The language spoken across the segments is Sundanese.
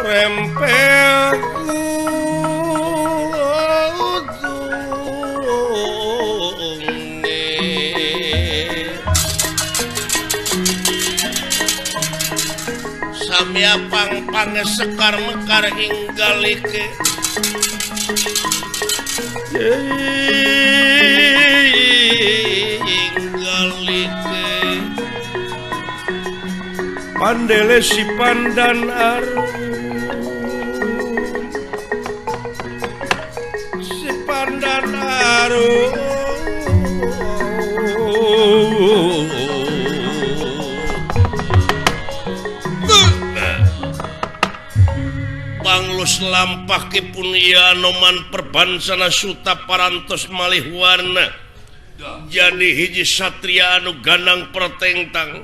rempel samia pang-pang sekar mekar inggalike inggalike pandele si pandan aru si pandan aru panglus lampah kepunia noman perbansana suta parantos malih warna jadi hiji satria anu ganang pertengtang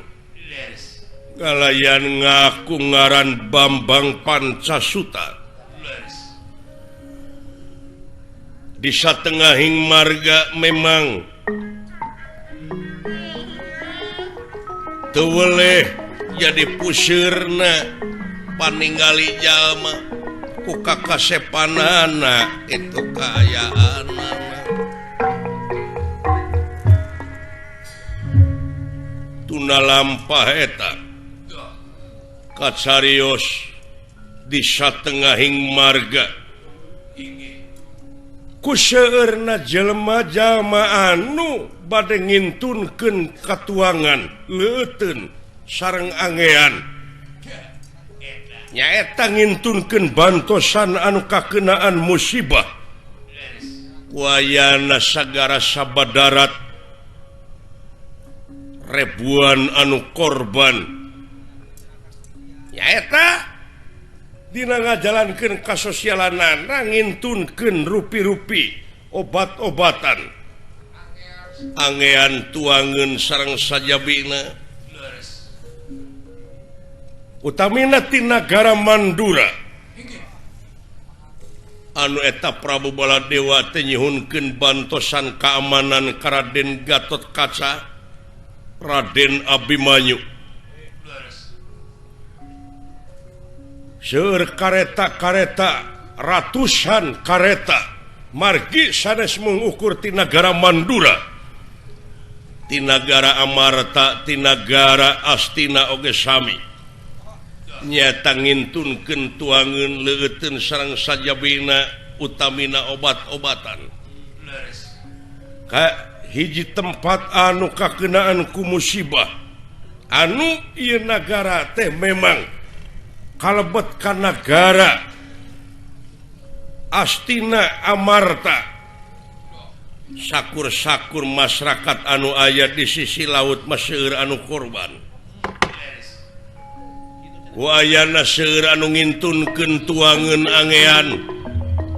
kalayan ngaku ngaran Bambang Pancasuta di satengahing marga memang teweleh jadi pusirna paninggali jalma ku kakasepanana itu kayaanana tuna lampah eta kacarios di satengahing marga ku seueurna jelema-jelema anu bade ngintunkeun katuangan leuteun sareng angean nyaeta ngintunkeun bantosan anu kakenaan musibah wayana sagara sabadarat ribuan anu korban nyaeta dina ngajalankeun kasosialanana ngintunkeun rupi-rupi obat-obatan angean tuangeun sareng sajabina utamina ti nagara Mandura anu eta Prabu Baladewa teh nyuhunkeun bantosan keamanan ka Raden Gatotkaca Raden Abimanyu seueur kareta-kareta ratusan kareta margi sanes mengukur ti nagara Mandura ti nagara Amarta ti nagara Astina oge sami nyata ngintunkeun tuangeun leuteun sareng sajabina utamina obat-obatan ka hiji tempat anu kakenaan ku musibah anu ieu nagara teh memang kalebet ka nagara Astina Amarta sakur-sakur masyarakat anu aya di sisi laut maseur anu korban wayana seur anu ngintunkeun tuangeun angean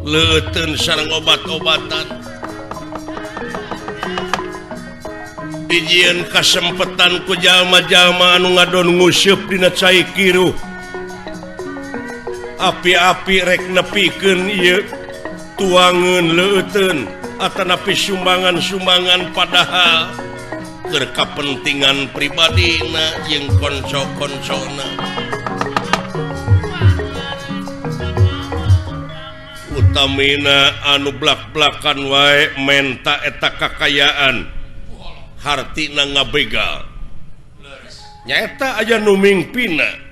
leuteun sareng obat-obatan dijieun kasempetan ku jalma-jalma anu ngadon nguseup dina cai kiru api-api rek nepikeun ieu tuangeun leuteun atanapi sumbangan-sumbangan padahal keur kapentingan pribadina jeung konco-koncona utamina anu blak-blakan wae menta eta kakayaan hartina ngabegal nyaeta aya nu mingpina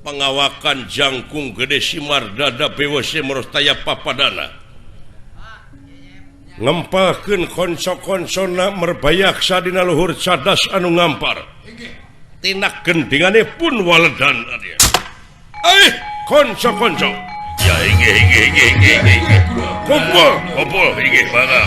pengawakan jangkung gede Simardada BWC Merostaya Papadana ngempalkeun konco-koncona merbayaksa dina luhur cadas anu ngampar tina gendingane pun waledan adia konco-konco ya hige kumpul hige bangga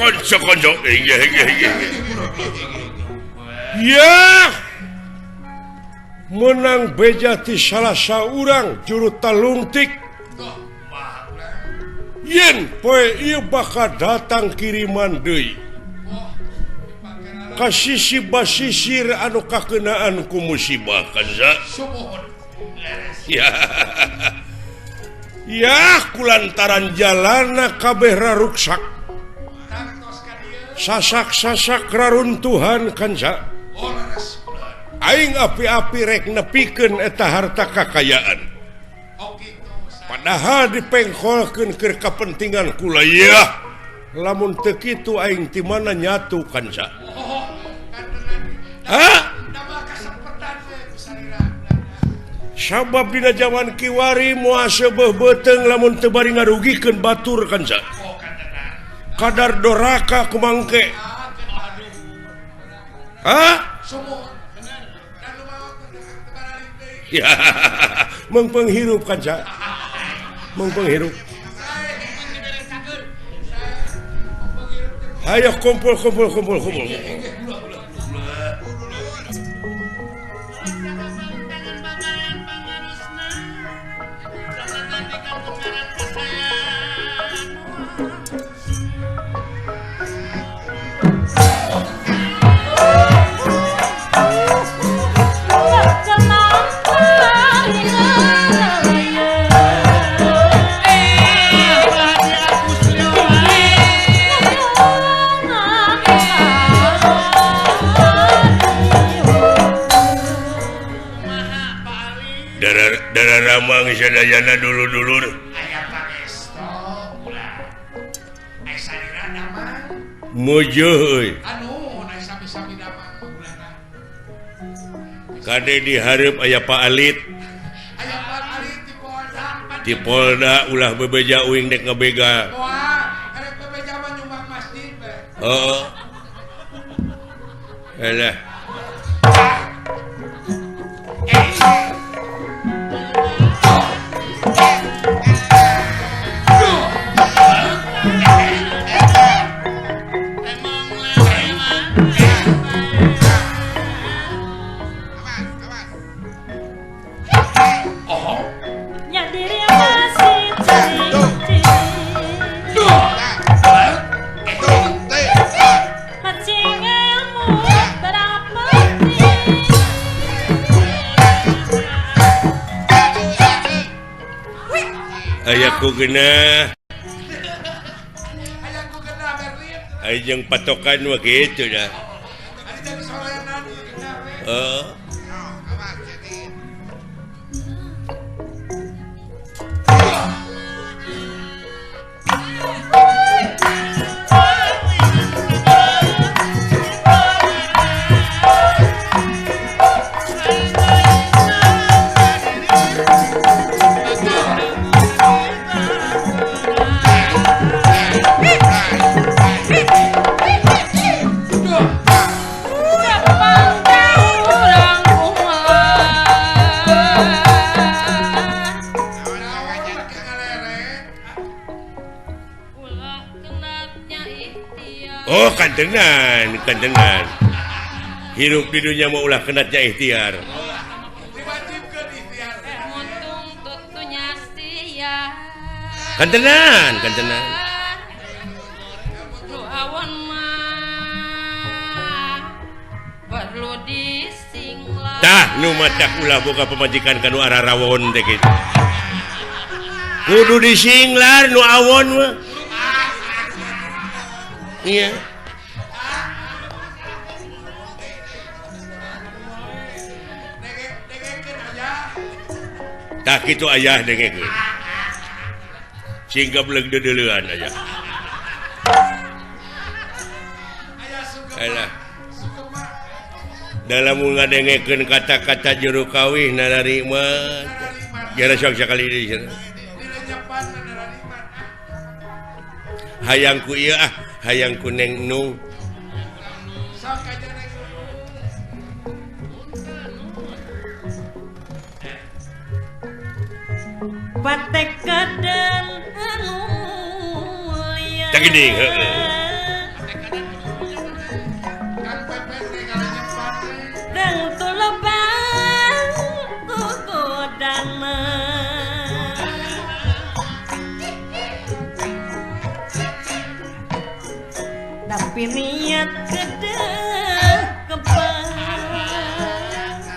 konco-konco ya menang bejati salah saurang juru talungtik yen poe ieu bakal datang kiriman deui ka sisi basisir anu kakenaan ku musibah kanza ya kulantaran jalana kabeh raruksak sasak-sasak raruntuhan kanza aing api-api rek nepikeun eta harta kakayaan padahal dipengkolkeun keur kapentingan kula ya lamun teu kitu aing ti mana nyatu kanza sabab dina zaman kiwari moal seubeuh beuteung lamun teu bari ngarugikeun batur kanza kadar doraka kumangke ya mengpenghirup kanca mengpenghirup ayo kumpul Ramang sadayana dulur-dulur aya pangesto ulah aya sadira damang mojo euy anu aya sami-sami damang ulana kade di hareup aya Pak Alit di Polda ulah bebeja uing dek ngabega moal arek bebeja mah nyumbang masjid heeh alah ayaku genah jeung patokan mah kitu dah oh kantenan hirup di dunia mau ulah kenatnya ikhtiar kantenan tah nu matak ulah boga pemajikan kanu arah rawon teh kitu kudu disinglar nu awon mah iya tak itu ayah dengekeun sehingga beleg dedeleuan aja alah dalam ngadengekeun kata-kata juru kawih narima jara sok sakali deui hayangku ieu hayangku neng nung patek kadang anu tak gini tapi niat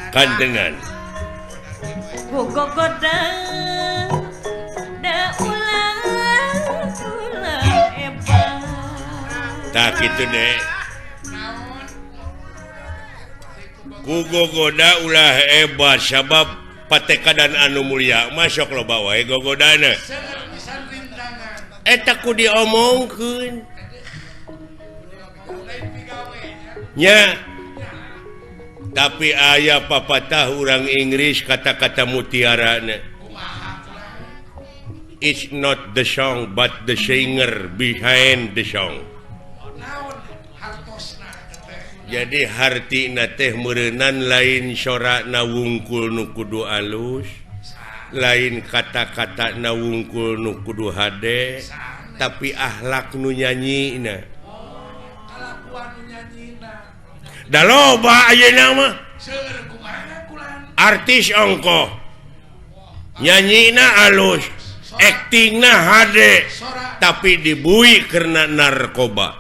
kandengan gogogoda da ulah eba tak gitu deh gogogoda ulah hebat sabab pateka dan anu mulia masuk lo bawa gogodana eta ku diomongkeun nya tapi aya papatah urang Inggris kata-kata mutiarana it's not the song but the singer behind the song jadi hartina teh meureunnan lain sorakna wungkul nu kudu alus lain kata-kata na wungkul nu kudu hade tapi akhlak nu nyanyina da loba ayeuna mah artis ongkoh nyanyina alus aktingna hade tapi dibui karena narkoba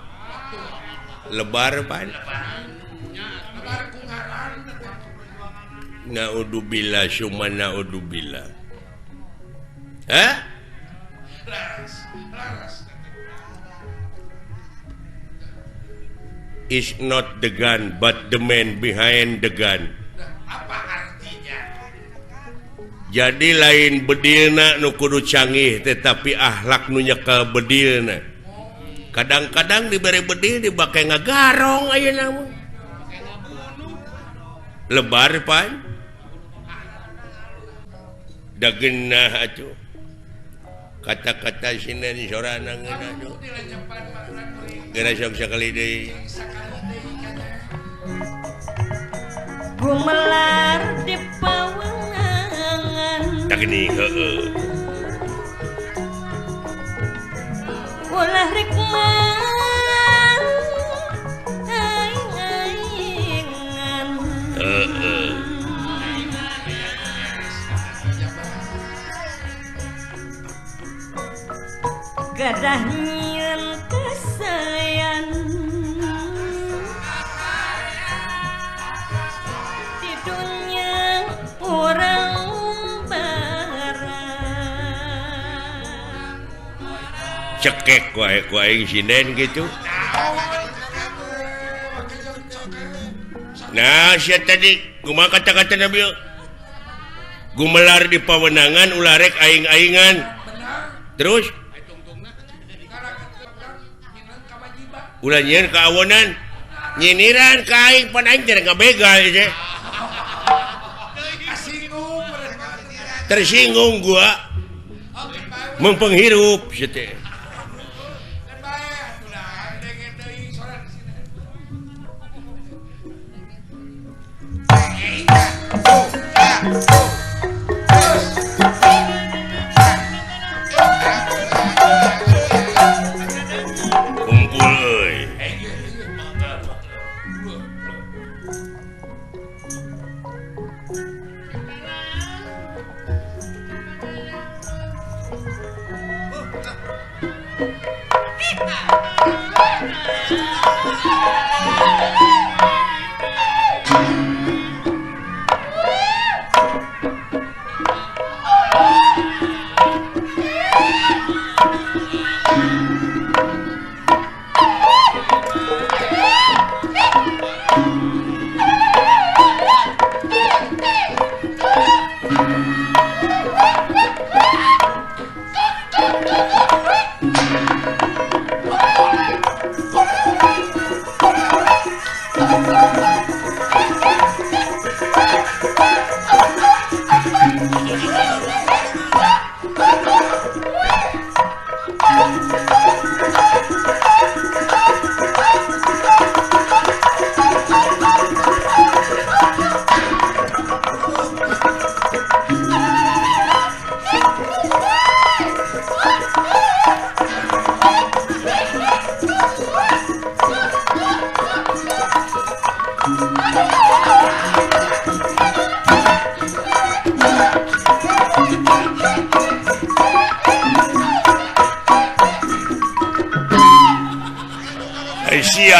lebar pan naudzubillah summa naudzubillah is not the gun but the man behind the gun. Apa artinya? Jadi lain bedilna nu kudu canggih tetapi akhlak nu nyekel bedilna. Kadang-kadang diberi bedil dibake ngagarong ayeuna mah. Lebar pan. Dageunah atuh. Kata-kata sinan sorana ngeuna atuh. Geura sok sakali deui. Gumelar di pawangan. Tak gini heeh. Ulah rikman aing-aingan. Heeh. Gadah nyieun kasayan di dunia orang barang Cekek wae ku aing sinden gitu. Nah, sia tadi kumaha kata-kata Nabi? Gumelar di pawenangan ulah rek aing-aingan. Terus ulah nyieun ka awonan. Nyiniran ka aing pan aing teh ngabegal teh. Tersinggung gua. Mempenghirup teh. Kumpul euy.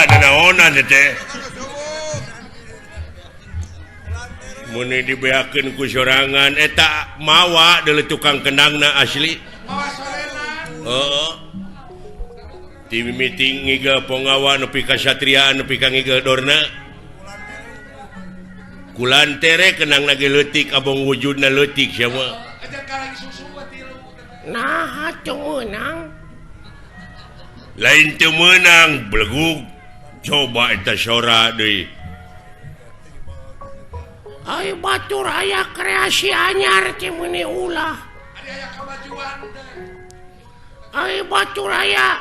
naonan teh mun dibeakeun ku sorangan eta mawa deuleu tukang kendangna asli di meeting ngiga pongawa nepi ka satriaan nepi ka ngiga dorna kulantere kenang lagi leutik abong wujudna leutik sia mah nah atuh meunang lain teu meunang belegug coba eta sora deui ai batur aya kreasi anyar teh meuni ulah aya kamajuan ai batur aya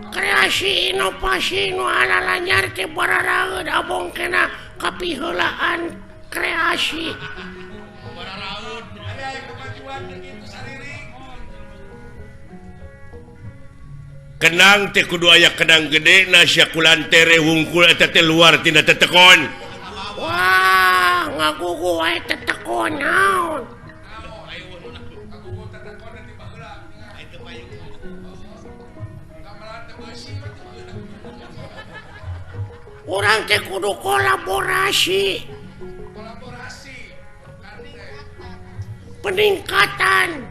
kreasi inovasi nu alanyar teh bararaeud abong kena kapiheulaan kreasi bararaeud aya kamajuan kitu sariring kenang teh kudu aya kenang gede na sia kulantere wungkul eta teh luar tina tetekon wah ngagugu wae tetekon naon urang teh kudu kolaborasi peningkatan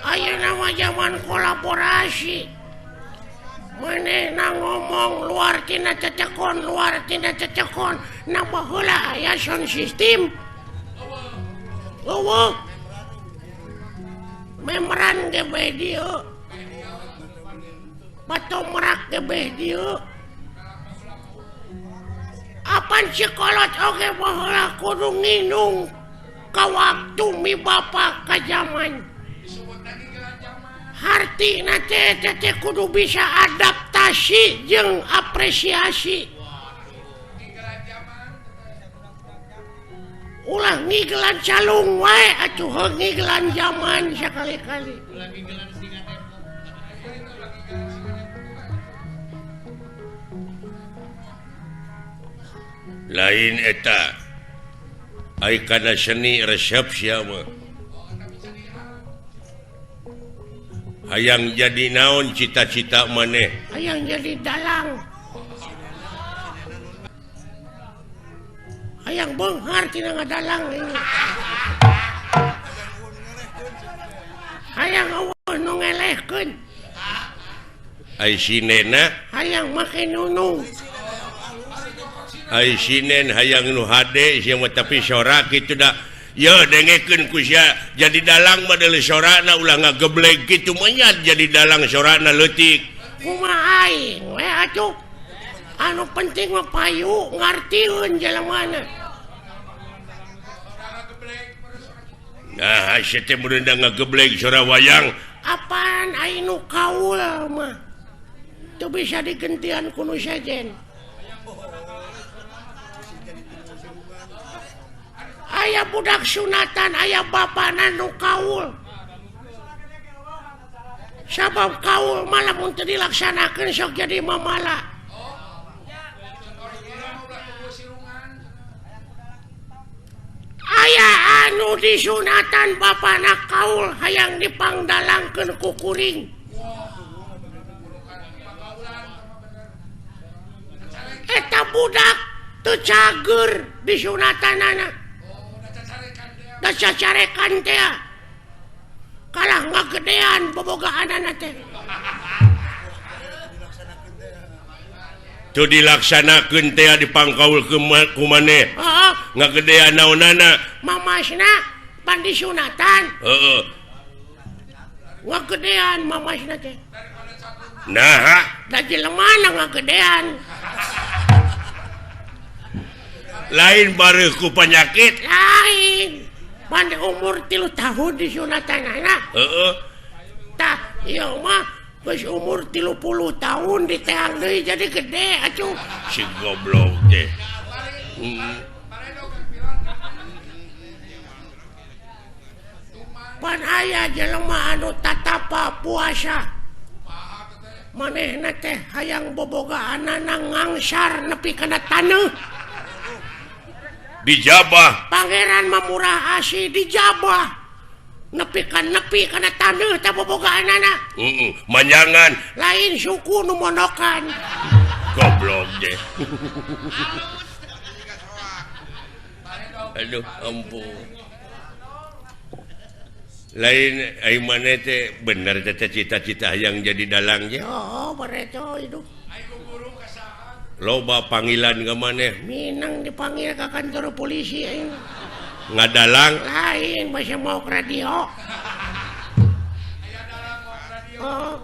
ayeuna mah zaman kolaborasi manehna ngomong luar tina cecekon nambah heula aya sound system eueuh memran ge bae dieu patomerak ge bae dieu apan sikolot oge baheula kudu nginung ka waktu mi bapa ka zaman hartina teh kudu bisa adaptasi jeung apresiasi ulah ngiglan calung wae atuh ngiglan zaman sakali-kali lain eta ai kana seni resepsi mah hayang jadi naon cita-cita maneh hayang jadi dalang hayang beunghar tina ngadalang ini hayang eueuh nu ngelehkeun ai sinena hayang make nunung ai sinen hayang nu hade sia mah tapi sorak kitu da ya dengekeun ku sia jadi dalang mah deuleu sorana ulah ngageblek kitu mah nya jadi dalang sorana leutik kumaha aing we atuh anu penting mah payu ngartieun jelemana nah sia teh mun da ngageblek sora wayang apaan aing nu kaul mah teu bisa digentian ku nu sajen aya budak sunatan aya bapana nu kaul sabab kaul malah mun teu dilaksanakeun sok jadi mamala aya anu disunatan bapana kaul hayang dipangdalangkeun ku kuring eta budak teu cager disunatanana da cacarekan teh kalah ngagedean bobogaanana teh tu dilaksanakeun teh dipangkaul ku maneh ngagedean naonana mamasna pan disunatan heeh ngagedean mamasna teh nah da jelema ngagedean lain bareuh ku penyakit lain pandai umur 3 tahun disunatanana heeh tah ieu mah geus umur 30 tahun diteang deui jadi gede atuh si goblok teh pan aya jelema anu tatapa puasa manehna teh hayang bobogaanana ngangsar nepi kana taneuh dijabah pangeran mah murah asih dijabah nepi karena taneuh teh bobogaanana. Manjangan Lain suku nu mondokan. goblok deh. Aduh ampun. Lain ai maneh teh bener teh cita-cita yang jadi dalang ya. Oh, bereto itu. Loba panggilan ke maneh Minang dipanggil ke kantor polisi aing. ngadalang Lain masih mau ke radio. Oh,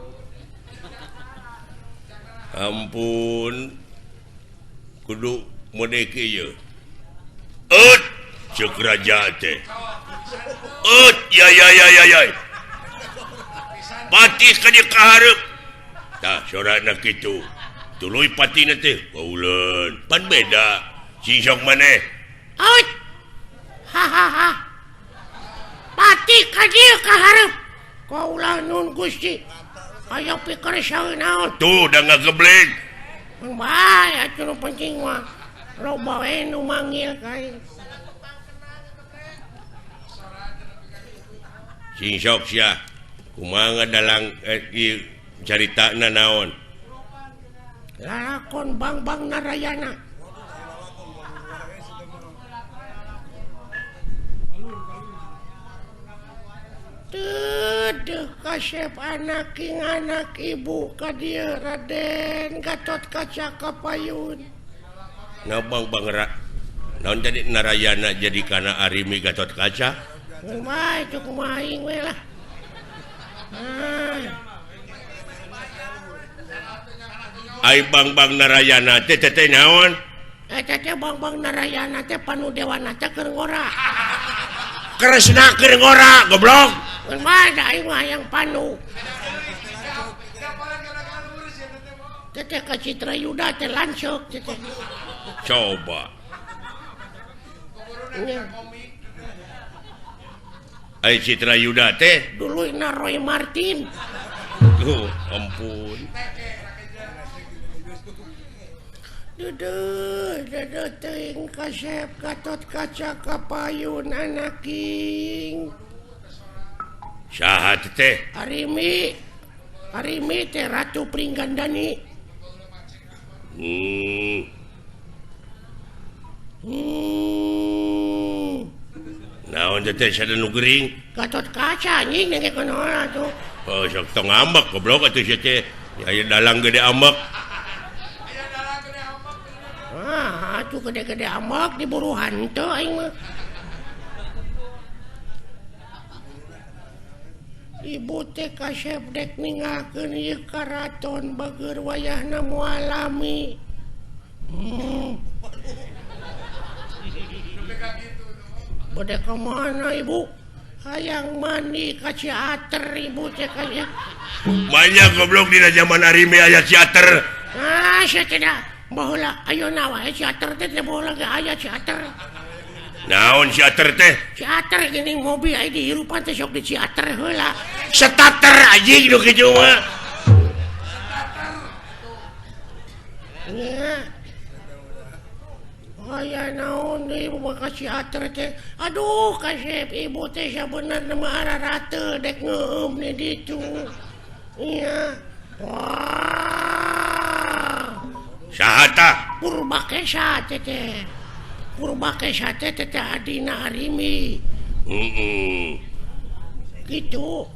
ampun kudu mode kieu cek raja teh ya pati ka dieu kahareup tah sorana kitu tuluy patina teh kauleun pan beda sisok maneh out. Hahaha. Pati ka dieu kahareup. Kaulah nun Gusti. Aya pikir saeunaon. tuh da ngagebleng Bae atuh nu penting mah loba we nu manggil ka aing. sisok sia kumaha ngadalang ieu caritana naon Lalakon Bang Narayana. Teuh kasep anak ibu ka dieu Raden Gatot Kaca Kapayun. ngabang bangera naon jadi Narayana jadi kana Arimi Gatot Kaca Bae itu kumaha aing we lah. ai bang Narayana teh naon Eta teh Bang Narayana teh panudewana teh keur ngora. Kresna keur ngora goblok Bae da aing mah hayang panu. Teh ka Citra Yuda teh lanceuk teh. coba ai Citra Yuda teh Duluina Roy Martin. ampun Duduh teuing kasep Gatot Kaca Kapayun anak king. saha teh Arimi teh Ratu Pringgandani. naon teh sada nu gering Gatot Kaca anjing nenge konoha tuh. oh sok tong ambek goblok atuh sia teh aya dalang gede ambek Atuh gede-gede amak diburu hanteu aing mah. Ibu teh kasep dek ningalkeun ieu karaton bageur wayahna moal lami. Bade ka mana ibu? Hayang mandi ka Ciater ibu teh kaya. banyak goblok dina zaman Arimi aya teater Sia teh dah. Baheula ayeuna wae Ciater teh baheula ge aya Ciater. naon teater teh Ciater geuning mobil aya di hirupan teh sok di Ciater heula. starter anjing nu kitu mah Nya. Aya naon deui boga Ciater teh. Aduh kasep ibu teh sabenerna mah ararate dek ngeueum di ditu. Nya. Wah. saha tah Purbakesa teh teh. Purbakesa teh teh adina Arimi. Gitu.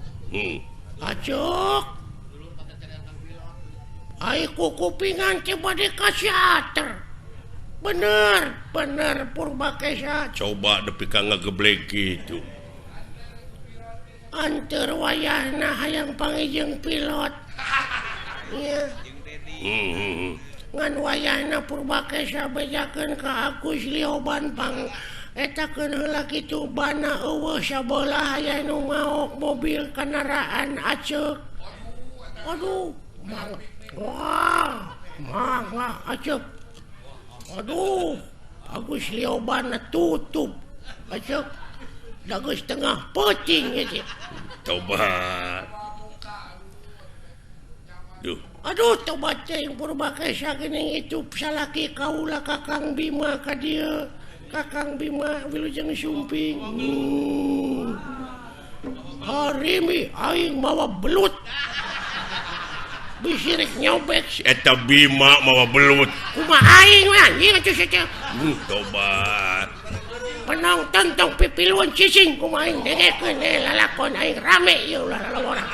Acuk. Ai kupingan teh bade ka Ciater. Bener Purbakesa. coba nepi ka ngageblek kitu Anteur wayahna hayang pangijeng pilot. Iya. Ngan wayahna Purbakesa bejakeun ka Agus Lioban pang etakeun heula kitu bana eueuh sabelah aya nu maok mobil kendaraan aceuk. Aduh, wah, aceuk. Aduh, Agus Lioban tutup aceuk. Da geus tengah peuting ieu teh. tobat duh Aduh, tobat cing Purbakesa geuning itu salaki kaula Kakang Bima ka dieu. Kakang Bima Wilujeng Sumping. Harimi aing mawa belut. Bisirik nyobek. Eta Bima mawa belut. Kumaha aing we anjing atuh saja. Tobat. Penonton tong pipiluan cicing kumaha aing dengekeun lalakon aing rame ieu ulah orang.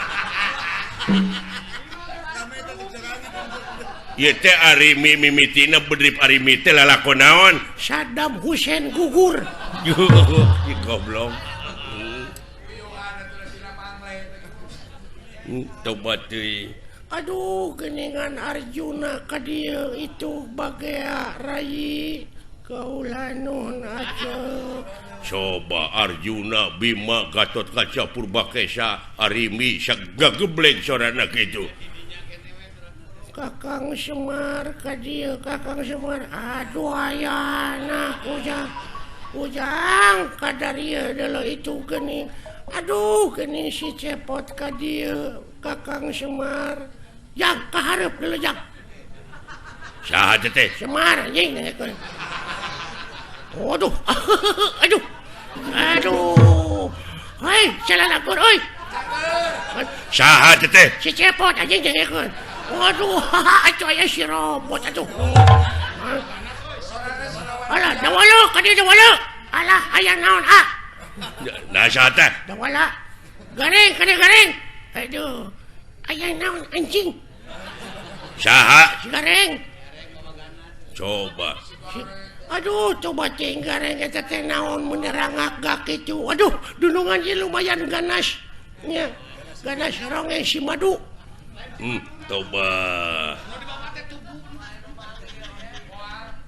Ieu teh Arimi mimitina bedrip Arimi teh lalakon naon? Saddam Hussein gugur. Goblok. Tobat deui. Aduh, geningan Arjuna ka dieu itu bagea rai kaula nuhun aja. Coba Arjuna, Bima, Gatot Kaca, Purbakesa, Arimi, sagagebleng sorana kitu. Kakang Semar ka dieu, Kakang Semar. Aduh ayana ujang ka dieu deuleu itu geuning. Aduh, geuning si cepot ka dieu, Kakang Semar. Jang kaharep deuleu jang. Saha teh? Semar anjing dengekeun. Waduh. Aduh. Hei, salalakur euy. Saha teh? Si cepot anjing dengekeun. Waduh, atuh aya si robot atuh. Alah, dawala ka dieu dawala. Alah, aya naon ah? Nah saha teh? Dawala. Garing ka dieu garing. Aduh. Aya naon anjing? Saha? Si garing. Coba. Aduh, coba cing garing eta teh naon menerangak gak kitu. Aduh, dunungan ieu lumayan ganas. Nya, ganas ronge si madu. Coba.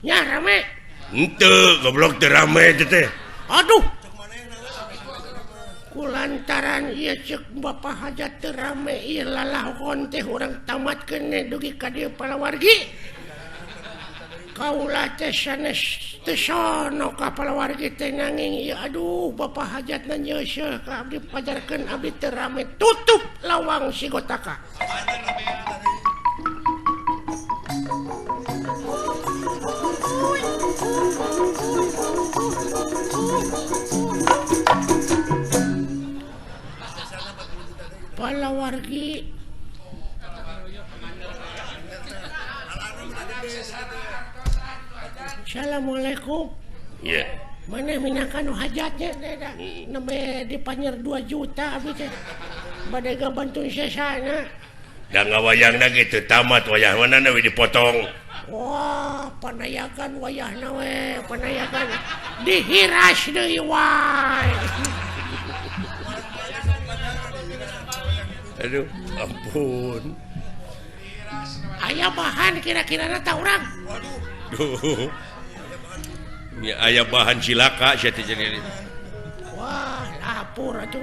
Nya rame. Henteu, goblok teh rame teh. Aduh. Kulantaran ieu ceuk Bapak Hajat teu rame ieu lalahkon teh urang tamatkeun dugi ka dieu palawargi. Kaula teh sanes teu sono ka palawargi teh nanging ieu aduh Bapak Hajatna nyeuseuh ka abdi pajarkeun abdi teu rame tutup lawang si Gotaka. Palawargi Assalamualaikum. Iya. Mana minakan hajatnya nembe dipanyer 2 juta abdi teh bade gabantuin sesana. Da ngawayangna kitu tamat wayah manana we dipotong. Wah, panayakan wayahna we, panayakan dihiras deui wae. Aduh, ampun. Aya bahan kira-kira tah urang. Duh. Ya aya bahan cilaka sia teh jadi. Wah, lapur atuh.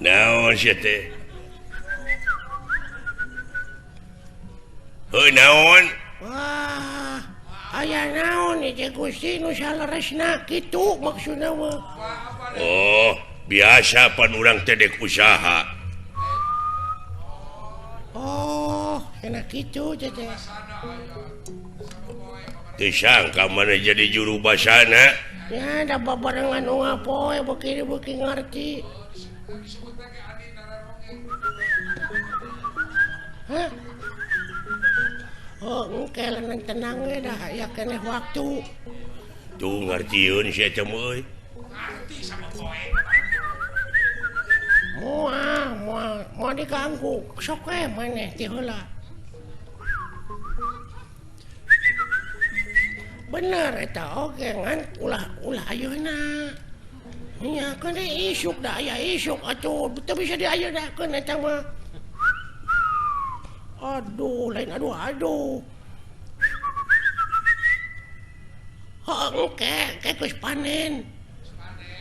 Naon sia teh? Heuh naon? Wah, aya naon ieu Gusti nu saleresna kitu maksudna mah. Oh, biasa pan urang teh dek usaha. Oh, enak kitu teh. Teu sangka mana jadi juru basana. Ya, da babarengan nu ngapoe beuki ngarti. Hah? Oh, engke lengan tenang we dah aya keneh waktu. Tuh ngartieun sia teh euy. Moal diganggu sok we maneh ti heula. Bener eta oge ngan ulah ayeuna. Iya kan isuk dah ya isuk atuh teu bisa diayeundakeun eta mah. Aduh lain aduh. Oke geus panen.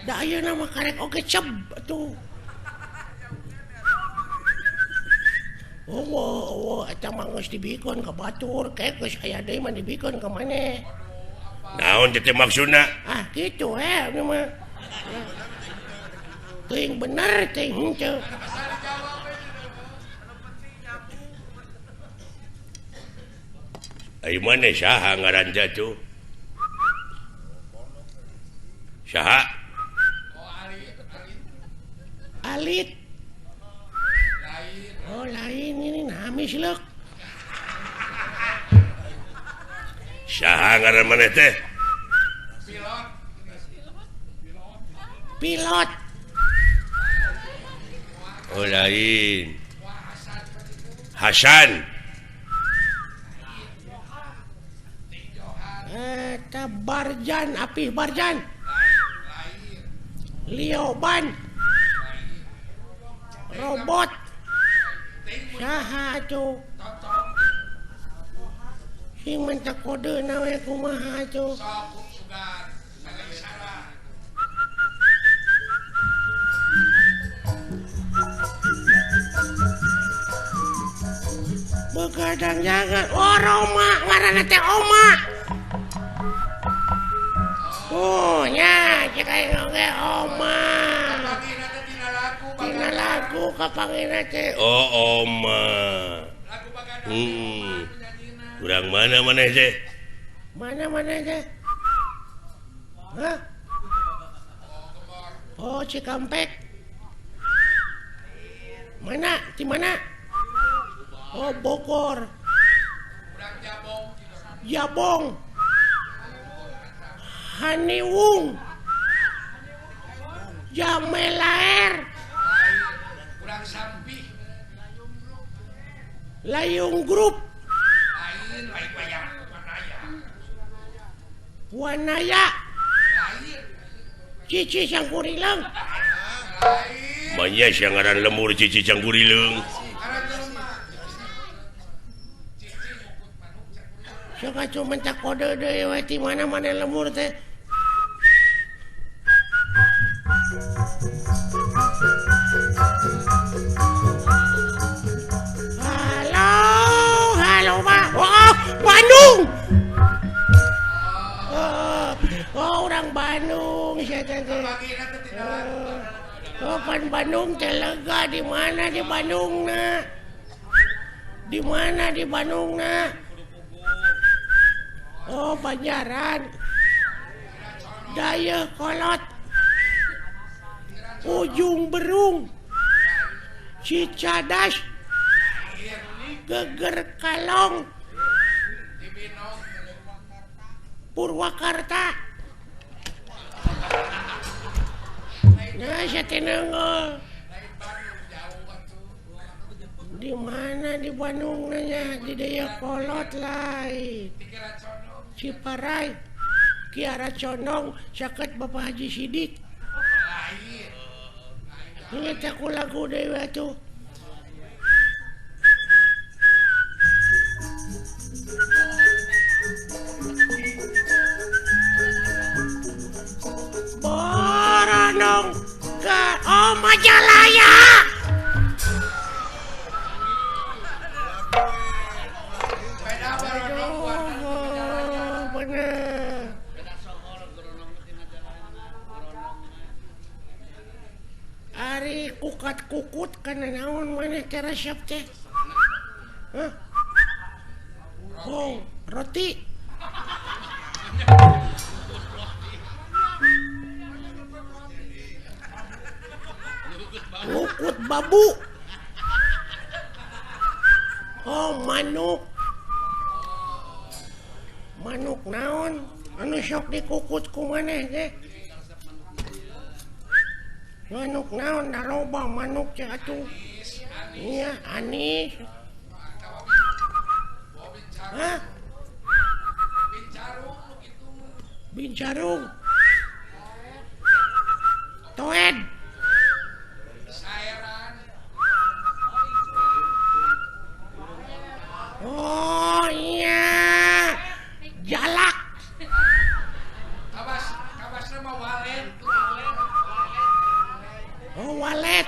Da ayeuna mah karek oge ceb atuh. Oh, eta mah geus dibikeun ka batur, geus aya deui mah dibikeun ka maneh. Naon teh maksudna? Ah gitu anu mah. Teuing bener teuing henteu. Ai maneh saha ngaranna tuh? Saha? Alit. Oh lain ini namis leuk. Saha ngaran maneh teh? Pilot. Oh lain. Hasan. Eta Barjan, Apih Barjan. Lioban. Robot. Saha atuh? Sing mentak kodena we kumaha atuh? Begadang jangan. Oh Roma, ngaranna teh Oma. Oh nya cek aing oge Oma. Tina lagu kapangina teh. Oh Oma. Urang mana maneh teh? Mana teh? Hah? Oh Cikampek. Mana? Di mana? Oh Bogor. Jabong. Haniwung. Jamelaer. Kurang sampih. Layung Grup. Lain bayang Wanaya. Lain. Cici Sangkurileung. Manya siang ngaran lemur cici cangkurileung. Soka cuma tak kode deui we ti mana lemur teh. Halo Pak. Oh, Bandung. Oh, orang Bandung saya teh. Oh, kan Bandung teh lega di mana di Bandungna? Di mana di Bandungna? Oh, Banjaran. Daya Kolot. Ujung Berung. Cicadas. Geger Kalong. Purwakarta. Nah, saya tenang. Di mana di Bandung nanya di Daya Kolot lain. Ciparai, Kiara Condong, saket Bapak Haji Sidik. Ini aku lagu dewa tuh. Boronong ke Majalaya. Ari kukat-kukut kana naon maneh teh resep teh? Hah? Oh, roti. Lukut babu. Oh, manuk. Manuk naon? Anu sok dikukut ku maneh teh? Manuk naon daroba manuk cek atuh. Iya, anis. Hah? Bincarung. Toed. Sairan. Oh iya. Jalak. Kawas nama walet. Oh walet.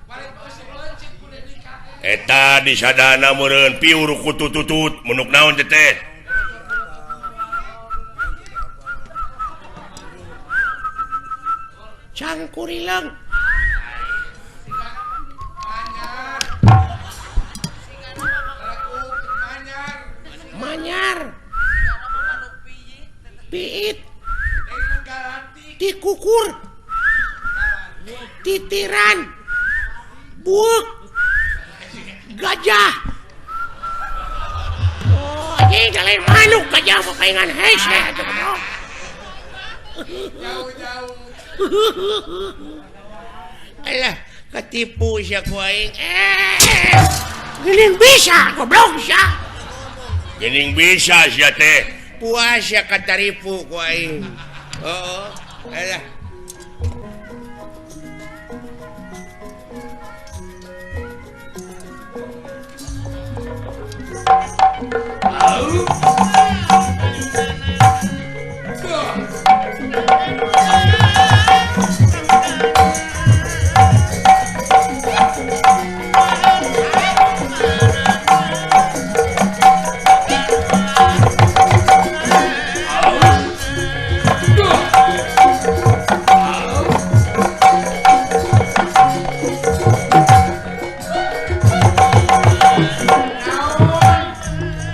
Walet masih lencit kuda nikah. Eta disadana meureun piur ku tututut munuk naon teh. Cangkurileng. Manyar. Manyar. Piit. Tikukur. Titiran. Buuk. Gajah. Oh, ini kalian manuk gajah mau kaingan hese aja bro. Jauh-jauh. Alah, ketipu siya ko aing. Gini bisa, goblok siya. Geuning bisa sia teh. Puas siya kataripu ko aing. Oo, alah.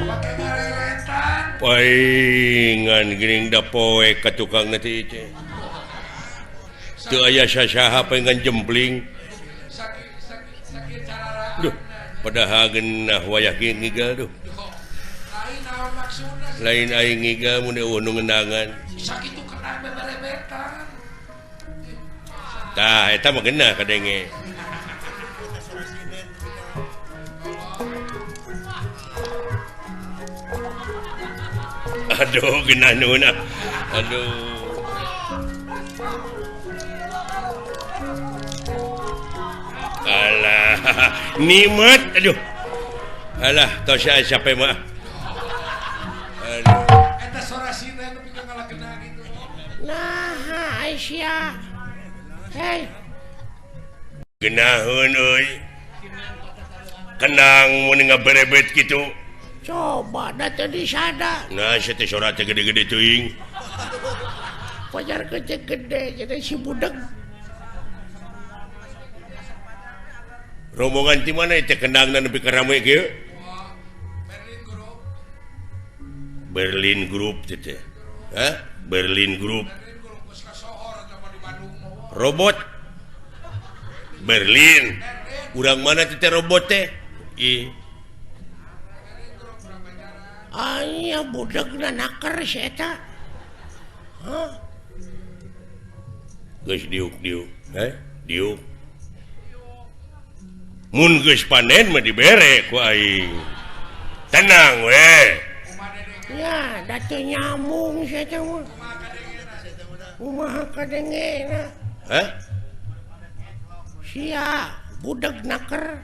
Pakai ngareretan. Paingan geuning da poe ka tukang nanti teh. Teu aya sasaha paingan jempling. Sakit cara Duh, padahal geunah wayah kieu ngigal duh. lain naon maksudna. Lain aing ngigal mun nu ngendangan. Sakitu kena beberebetan. Tah eta mah geunah kadenge. Aduh, geunah nuna. Aduh. Alah, nimet. Aduh. Alah, tau siapa mah. Aduh. Eta sorasina nu pikeun ngalakeuna gitu. Nah, Aisyah. Hei, Genaheun euy. Kenang mun ngaberebet kitu. coba dah tadi sada. Nah, saya teh sorat teh gede-gede teuing. Pajar gede-gede jadi si budeg. Rombongan ti mana teh kendangna nepi ka rame kieu? Berlin Group. Berlin Group teh. Hah? Berlin Group. Berlin Group geus kasohor sama di Bandung mah. Robot Berlin. Urang mana teh robot teh? Ih, Aya budeg na naker si eta. Hah? geus diuk-diuk. Diuk. Mun geus panen mah dibere ku aing. Tenang we. Ya, datu nyambung si eta mah. Kumaha kadengena. Hah? Sia budeg naker.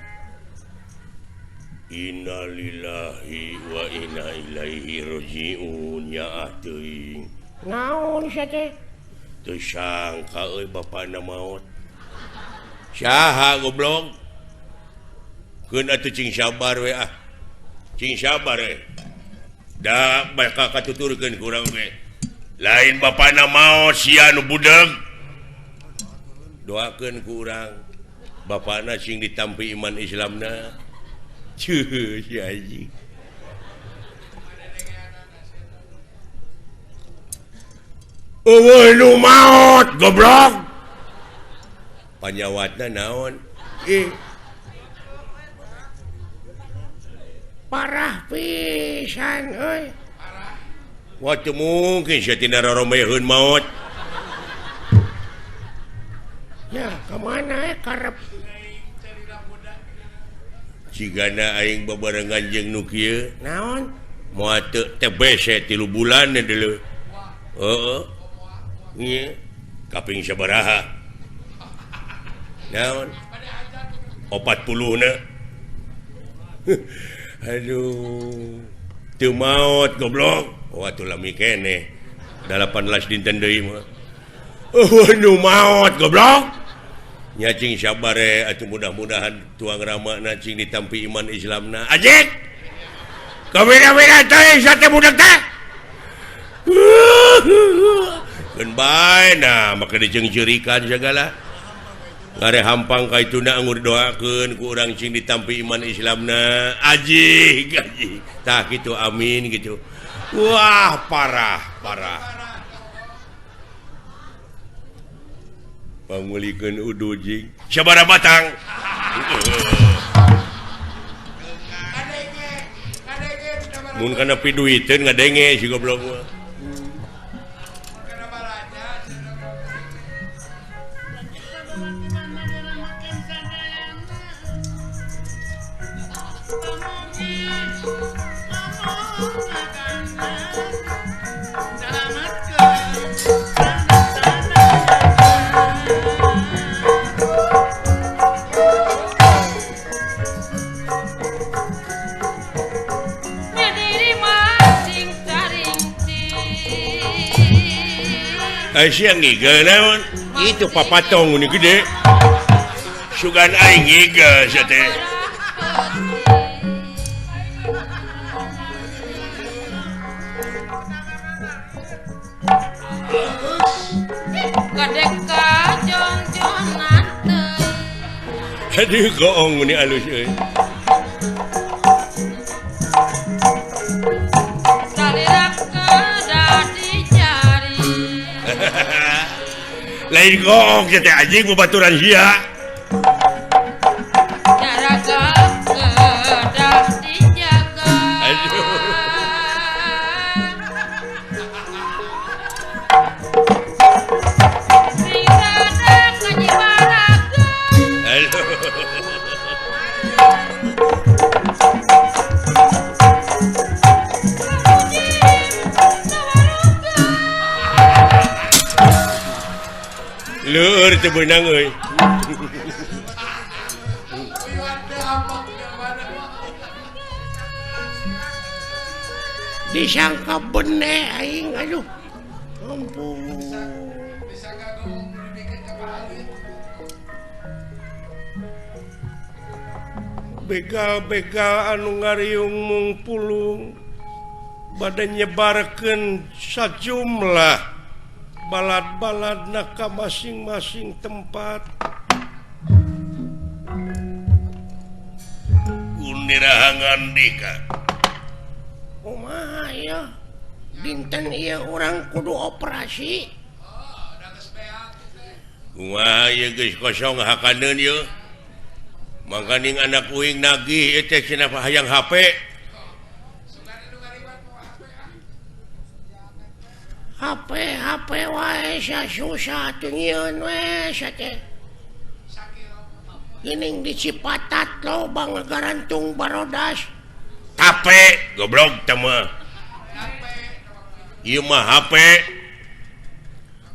Innalillahi wa inna ilaihi rajiun ya teuing. Naon si teh? Teu sangka euy bapana maot. Saha goblok? Keun atuh cing sabar we ah. Cing sabar we. Da bakal katuturkeun ku urang we. Lain bapana maot sia nu budeg. Doakeun ku urang. Bapana sing ditampi iman Islamna. Cuh, si anjing. Eueuh nu maot goblok. Panyawatna naon? Parah pisan euy. Wah teu mungkin sia tina raromeheun maot. Ya, kemana karep? Cigana aing babarengan jeung nu kieu Naon? moal teu TBC 3 bulan deuleu. Heeh. kaping sabaraha naon 40 aduh teu maot goblok atuh lami keneh 18 dinten deui mah nu maot goblok nya cing sabare atuh mudah-mudahan tuang ramana cing ditampi iman Islamna ajek kabeh-kabeh teh sate budak teh keun bae nah maka dijeungjeurikan segala ngare hampang ka ituna anggur doakeun ku urang cing ditampi iman Islamna ajik tah kitu amin gitu wah parah pangulikeun udu jing sabaraha batang mun kana piduiteun ngadenge si goblok mah siang ngiga naon itu papatong ini gede sugan aing ngiga sate kadeka jong-jongan teh aduh goong ini alus euy lain goong teh anjing babaturan sia jaraga kedah dijaga aduh sirada kanyibaraga aduh leur teu beunang euy disangka bener aing aduh ampun begal-begal anu ngariung mung pulung bade nyebarkeun sajumlah balad-balad ka masing-masing tempat kunirahangan dika kumaha ya dinten ieu urang kudu operasi kumaha ieu geus kosong hakaneun ieu mangkaning anak uing nagih ieu teh cenah hayang HP HP wae susah tuh nyieun we sate geuning di Cipatat lobang ngarantung barodas tape goblok teh mah ieu mah HP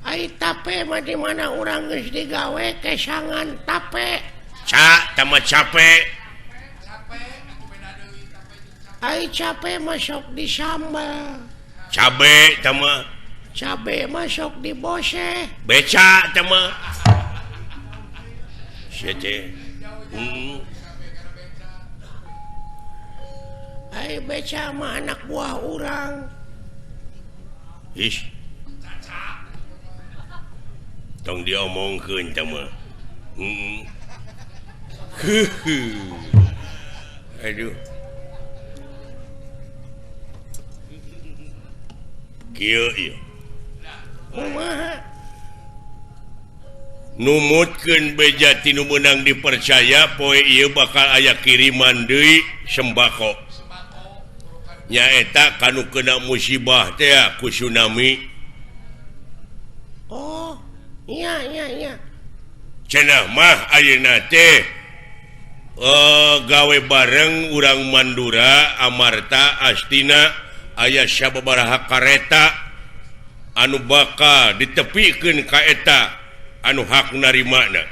ai tape mah di mana urang geus digawe kesangan tape ca teh mah cape ai cape masuk di sambal cabe teh mah cabe masuk di bose beca teh mah sete ai beca mah anak buah urang ish tong diomongkeun teh mah aduh kieu ieu kumaha numutkeun beja tinu meunang dipercaya poe ieu bakal aya kiriman deui sembako nyaeta kanu kena musibah teh ku tsunami oh iya cenah mah ayeuna teh gawe bareng urang Mandura Amarta Astina aya sababaraha kareta anu bakal ditepikeun ka eta anu hak narimana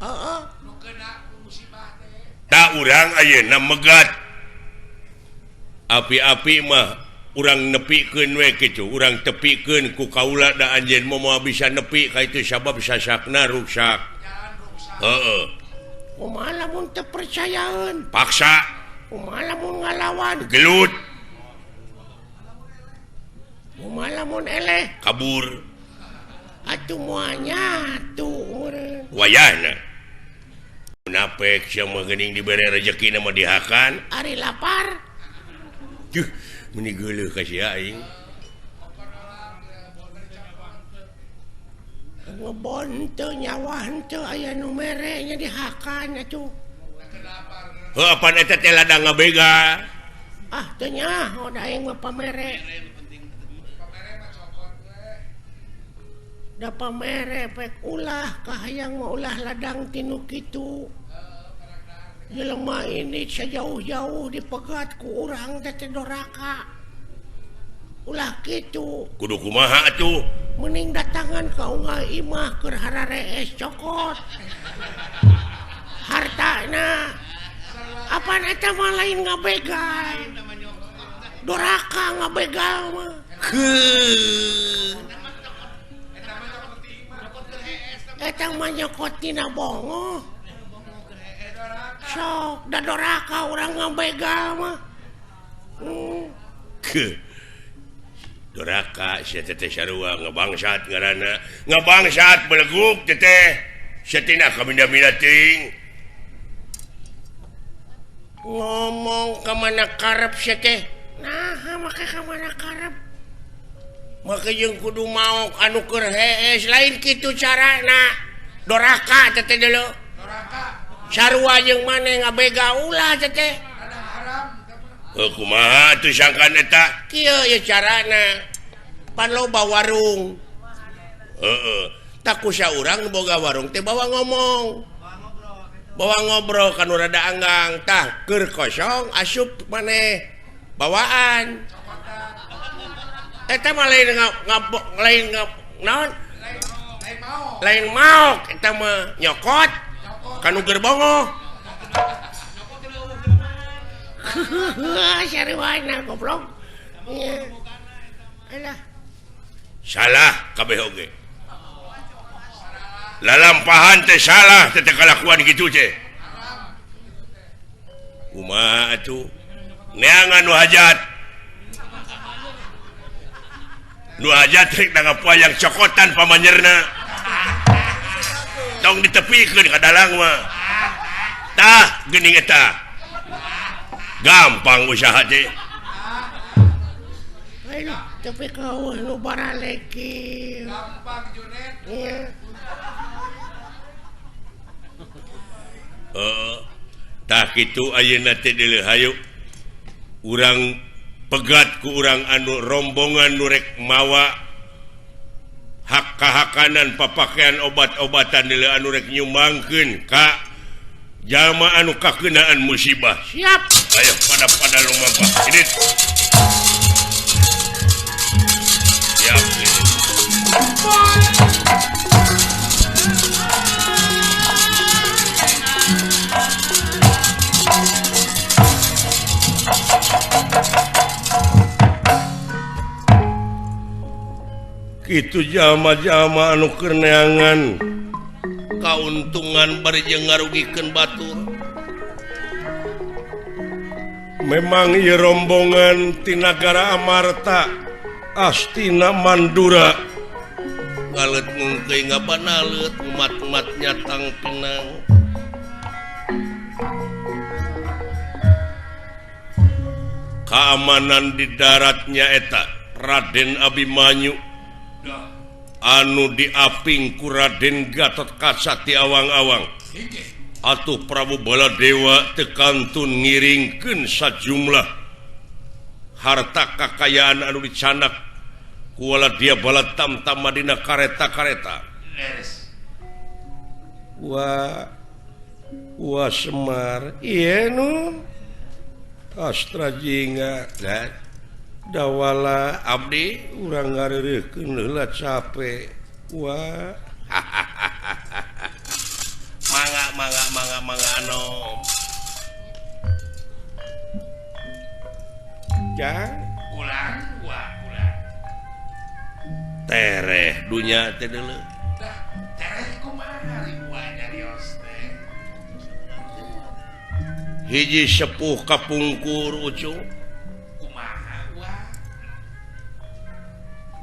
Heeh. nu kena ku musibah teh tak urang ayeuna megat api-api mah urang nepikeun we kitu urang tepikeun ku kaula da anjeun moal bisa nepi ka itu sabab sasakna ruksak jalan rusak heeh Kumaha lamun teu percayaeun? paksa Kumaha lamun ngalawan? gelut Kumaha lamun eleh? kabur Atuh moal nyatu meureun. wayahna munapek sia mah geuning dibere rezekina mah dihakan Ari lapar, meni geuleuh ka sia aing ngebon teu nyawa henteu aya nu mere nya dihakan atuh. heuh apan eta teh ladang ngabega Ah teu nya, da aing mah pamere. Da pamere pek ulah kahayang mah ulah ladang tinu kitu. Jelema ini sejauh-jauh dipegat ku urang teh doraka. Ulah kitu, kudu kumaha atuh mending datangan ka unggal imah keur hararees cokot. Hartana apaan eta mah lain ngabegal. Doraka ngabegal mah. Eta mah nyokot tina bongo. Sok da doraka urang ngabegal mah. doraka sia teteh sarua ngabangsat ngaranna ngabangsat beleguk teteh satina kaminda-minda teuing Ngomong ka mana karep sia teh? Nah, make ka mana karep? Make jeung kudu maok anu keur hees lain kitu carana. Doraka teteh dulu. doraka Sarua jeung maneh ngabega ulah teteh. ada haram kumaha atuh sangkan eta Kieu ye carana. Pan loba warung. heeh Tak kusa urang nu boga warung teh bawa ngomong. Bawa ngobrol kanu rada anggang. Tah keur kosong asup maneh bawaan. Eta mah lain naon? lain mau Lain maok eta mah nyokot kanu gerbongo. Sariwana goblok. Nya. Alah. salah kabeh oge lalampahan teh salah teh kalakuan kitu teh kumaha atuh neangan nu hajat rek ngapoyang cokotan pamanyerna tong ditepikeun ka dalang mah tah geuning eta gampang usaha teh Ayo, tapi kau nu baraleki. gampang Junet Iya. tah kitu ayeuna teh deuleu hayu urang pegat ku urang anu rombongan nu rek mawa hak-hakanan papakean obat-obatan deuleu anu rek nyumbangkeun ka jalma anu kakeunaan musibah. Siap. Ayo pada lumampah ini siap ini. Kitu jalma-jalma anu keur neangan kauntungan bari jeung ngarugikeun batur. Memang ieu rombongan ti nagara Amarta astina Mandura ngaleut ngungkeuy ngabanaleut umat-umat nyatang pinang. Keamanan di daratnya eta Raden Abimanyu anu diaping ku Raden Gatotkaca ti awang-awang atuh Prabu Baladewa tekantun ngiringkeun sajumlah harta kakayaan anu dicanak ku Waladia Balatamtam madina kareta-kareta. Wah Semar ieu nu Astra Jingga dawala abdi urang ngareureukkeun heula capek wah mangga anom jang ulang tereh dunya teh deuleu dah tereh kumaha ribuan nyarios teh hiji sepuh kapungkur ucung kumaha wah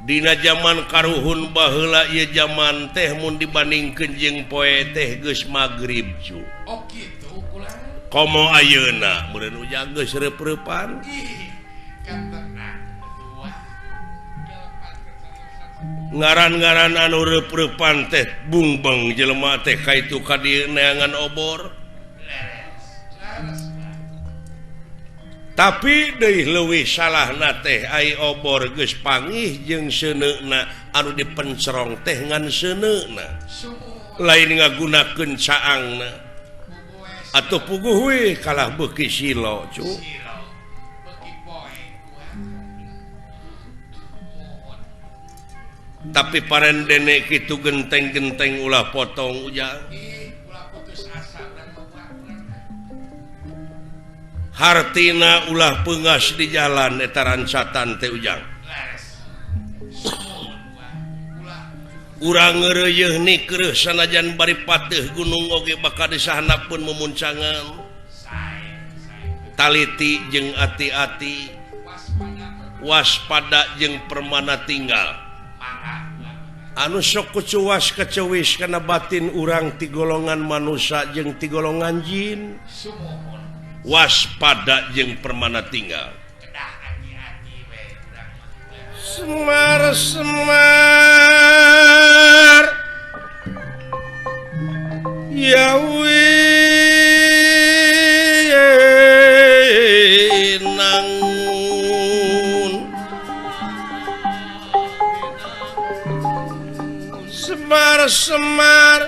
dina zaman karuhun baheula ieu zaman teh mun dibandingkeun jeung poe teh geus magrib cu oh kitu ulang komo ayeuna meureun ujang geus reup-reupan ih kan tenang tua ngaran-ngaran anu reup-reupan teh bungbeng jelema teh kaitu ka dieu neangan obor laras tapi deui leuwih salahna teh ai obor geus pangih jeung seuneuna anu dipencerong teh ngan seuneuna sumuh lain ngagunakeun caangna bubues atuh puguh we kalah beuki silo cu silo beki poe wah mohon tapi parendene kitu genteng-genteng ulah potong ujang ih ulah putus asa dan mewah hartina ulah peungas di jalan eta rancatan teh ujang laras sumuh wah ulah urang ngeureuyeun nikreuh sanajan bari pateuh gunung oge bakal disahana pun memuncangan sae taliti jeung ati-ati waspada jeung permana tinggal mangga anu sok kucuwas kecewis kana batin urang ti golongan manusia jeung ti golongan jin sumuh waspada jeung permana tinggal kedah hati-hati we urang semar yawi nangun semar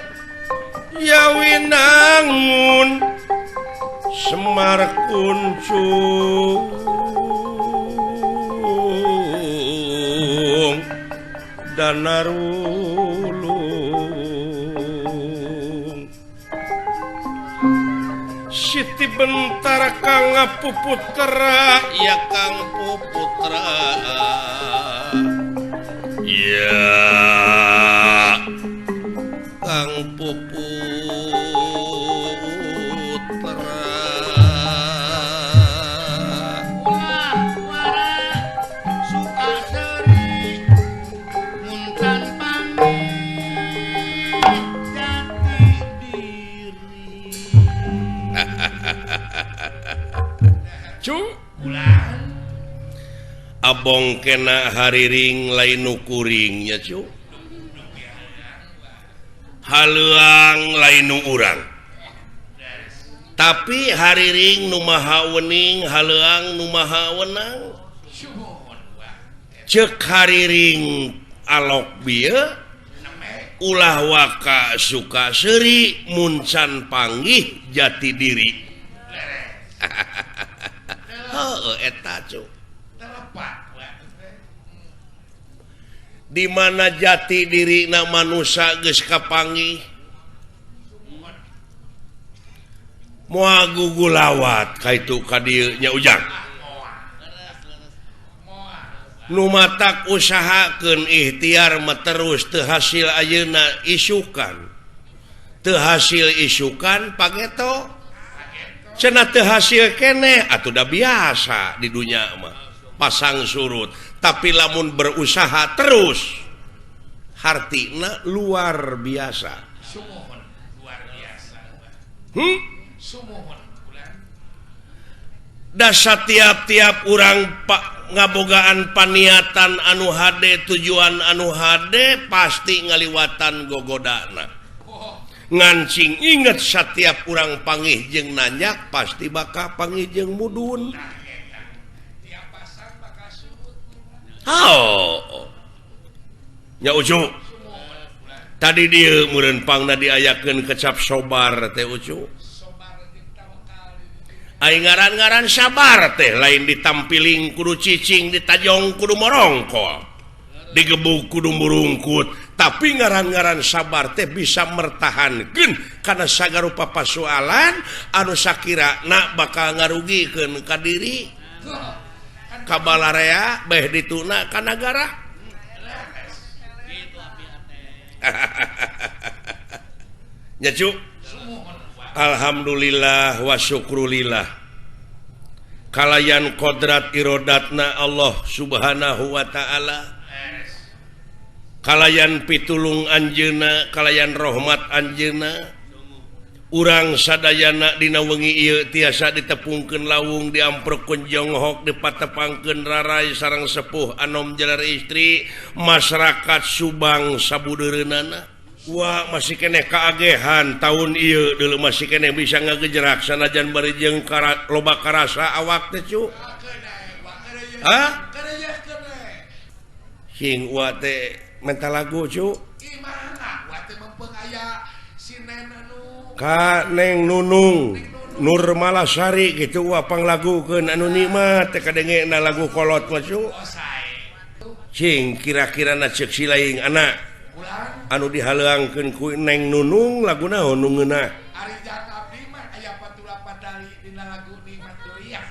yawi nangun semar kuncung danarulung Siti bentar Kang Puputra ya Kang Puputra ya Kang Puputra ulah wara suka seri muncan pamit jati diri cu ulang abong kena hariring lain nu kuring ya cu haleuang lain nu urang tapi hariring nu maha wening haleuang nu maha wenang sumuh wah ceuk hariring alok bieu neme ulah waka suka seuri muncan panggih jati diri leres heueuh eta cu telepat wah di mana jati diri na manusia geus kapanggih moal gugulawat kaitu ka dieu nya ujang nu matak usahakeun ikhtiar mah terus teu hasil ayeuna isukan teu hasil isukan pageto cenah teu hasil keneh atuh da biasa di dunya mah pasang surut tapi lamun berusaha terus hartina luar biasa sumuh luar biasa sumuh ulang da satiap-tiap urang ngabogaan paniatan anu hade tujuan anu hade pasti ngaliwatan gogodana oh ngancing inget setiap urang panggih jeung nanyak pasti bakal panggih jeung mudun nah eta tiap pasang bakal surut nya ucu sumuh ulang tadi dia meureun pangna diayakeun kecap sobar teh ucu sobar jeung tawakal ngaran-ngaran sabar teh lain ditampiling kudu cicing ditajong kudu morongkol digebuk kudu murungkut tapi ngaran-ngaran sabar teh bisa mertahankeun karena sagarupa pasoalan anu sakira nak bakal ngarugikeun ka diri ka balarea beh dituna ka nagara. Ya Cuk. Alhamdulillah wa syukrulillah. Kalayan kodrat irodatna Allah Subhanahu wa taala. Kalayan pitulung anjeuna, kalayan rahmat anjeuna. Urang sadayana dina wengi ieu tiasa ditepungkeun lawung diamprukkeun jonghok dipatepangkeun rarai sareng sepuh anom jalar istri masyarakat Subang sabudeureunana. Wah masih keneh kaagehan tahun ieu deuleu masih keneh bisa ngagejerak sanajan bari jeung loba karasa awak teh Cu. Hah? Sing wa teh mental lagu Cu. Gimana? Wa teh mempeng aya sinen anu Ka Neng Nunung Nur Malasari gitu wah panglagukeun anu nikmat teh kadengena lagu kolot mah Cu. Cing kira-kira na ceuk silaing anak anu dihaleuangkeun ku Neng Nunung lagu naon nu ngeunah? Ari jang abdi mah aya patulapan dari dina lagu Nikmat Duriat.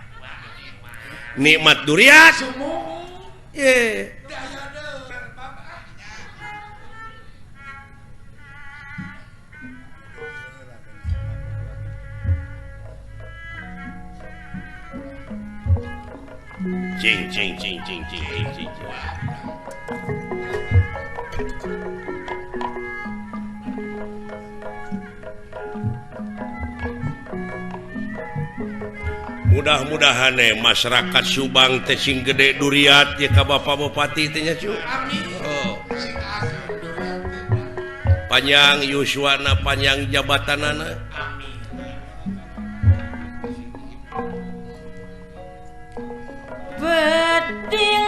Nikmat Duriat. Sumuh. Ye. Daya deueur babahnya. Cing. Mudah-mudahan masyarakat Subang teh sing gede duriat ya ka Bapak Bupati teh nya Cu. Amin. Oh. Sing ageun duriat teh. Panjang yuswana panjang jabatanana. Amin. Beting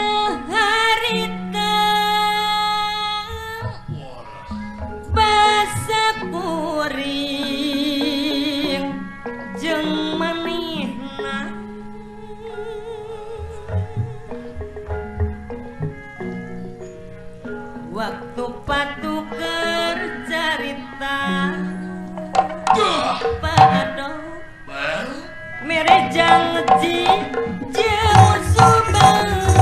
harita basa kuring jeung manehna waktu patuker carita padong mere janji jeung subaya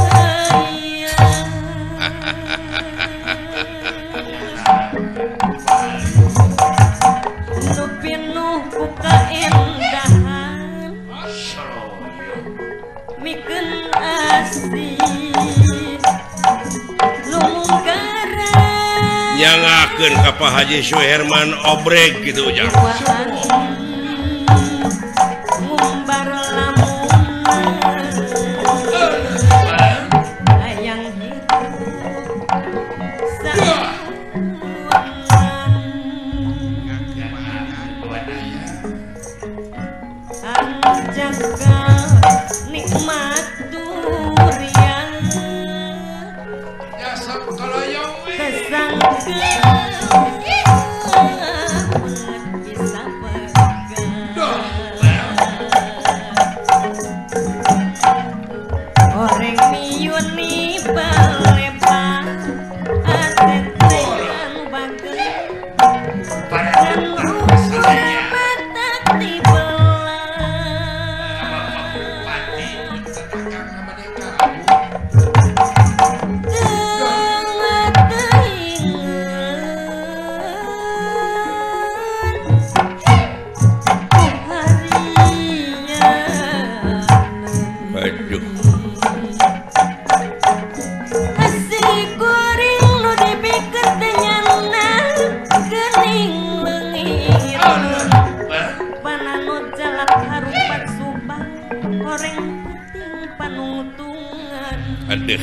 nu pinuh ku kaendahan mikeun asih lumungkaran Nyangakeun ka Pak Haji Suherman obrek gitu ujang. ngumbar lamun hayang hidup saluangan anjaga nikmat durian Ya sam kaloyong we. kesangkeun bisa pegang Oreng miuni balepa atete anu bageun dan rupa mata tibelah Pati tetanggang nama deka. dengan teingan Aduh. Asih kuring nu dipikeun teh nyana geuning leungit pananut jalak harupat Subang horeng puting panungtungan Aduh.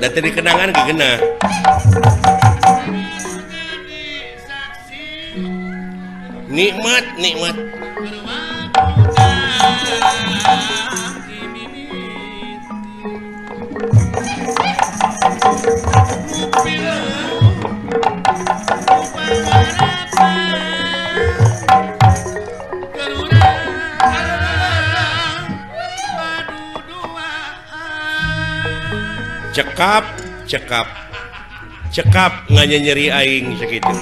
Da teh dikenangan geuna. Nikmat. cekap nganya nyeri aing segitu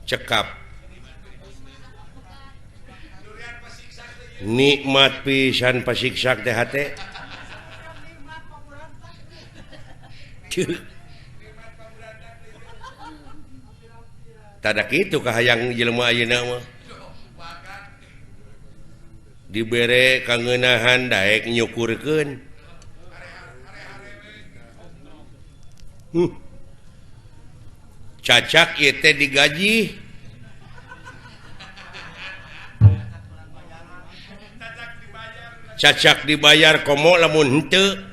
cekap nikmat pisan pasiksak teh hate tada kitu kahayang jelema ayeuna mah dibere kangenahan daek nyukurkeun cacak ieu teh digaji cacak dibayar komo lamun henteu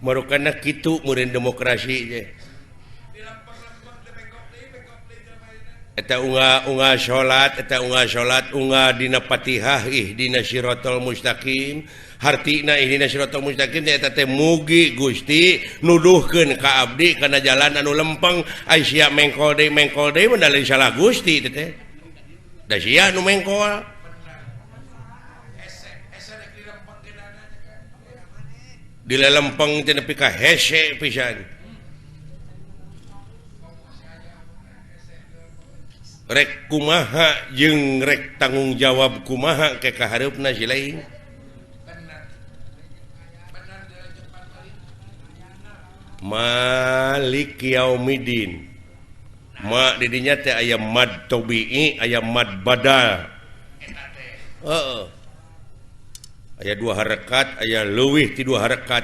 marukana kitu meureun demokrasi je eta unga salat unga dina Fatihah dina Shiratal Mustaqim hartina dina Shiratal Mustaqim eta teh mugi Gusti nuduhkeun ka abdi kana jalan anu lempeng ai sia mengkol deui mun lain salah Gusti teh da sia nu mengkol di lempeng teh nepi ka hese pisan rek kumaha jeung rek tanggung jawab kumaha ke kahareupna si lain Malik Yaumidin ma di dinya teh aya mad tabi'i aya mad badal aya 2 harakat aya leuwih ti 2 harakat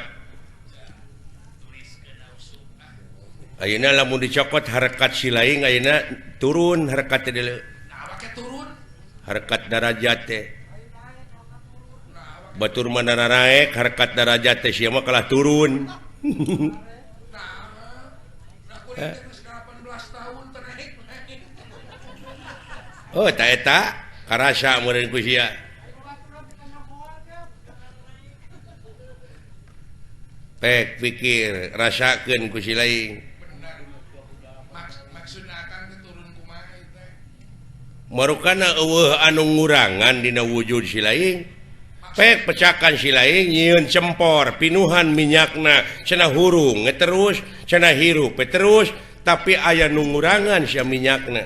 ayeuna lamun dicokot harakat si lain ayeuna turun harakat teh deuleu harakat darajat teh batur mana naek harakat darajat teh sia mah kalah turun oh eta karasa meureun ku sia pek pikir rasakeun ku si lain marukana eueuh anu ngurangan dina wujud si lain pek pecakan si lain nyieun cempor pinuhan minyakna cenah hurung terus cenah hirup terus tapi aya nu ngurangan sia minyakna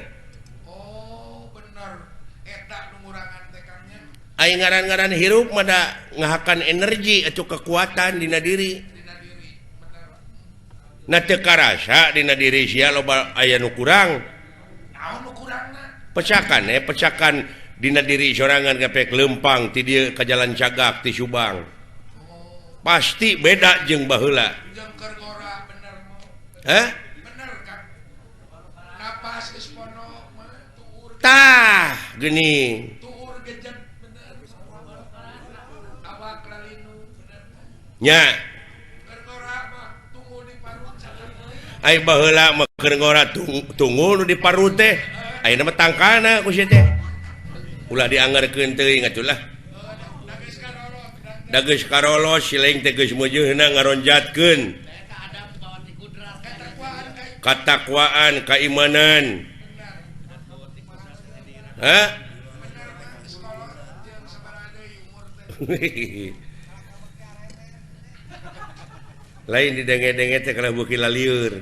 eta nu ngurangan teh kangnya ai ngaran-ngaran hirup mah da ngahakan energi atuh kekuatan dina diri na teu karasa dina diri sia loba aya nu kurang naon nu kurangna pecakan dina diri sorangan gapek lempang ti dieu ka jalan Cagak ti Subang pasti beda jeung baheula jeung keur ngora bener mah bener kan napas geus pono mah tuur tah geuning tuur gejet bener awak lalinu bener nya keur ngora mah tunggu di parut ai baheula mah keur ngora tunggu nu di parut teh ayeuna mah tangkana ku sia teh ulah dianggarkeun teuing atuh lah da geus karolos si lain teh geus meujeunna ngaronjatkeun katakwaan keimanan lain didenge-denge teh kana beuki lalieur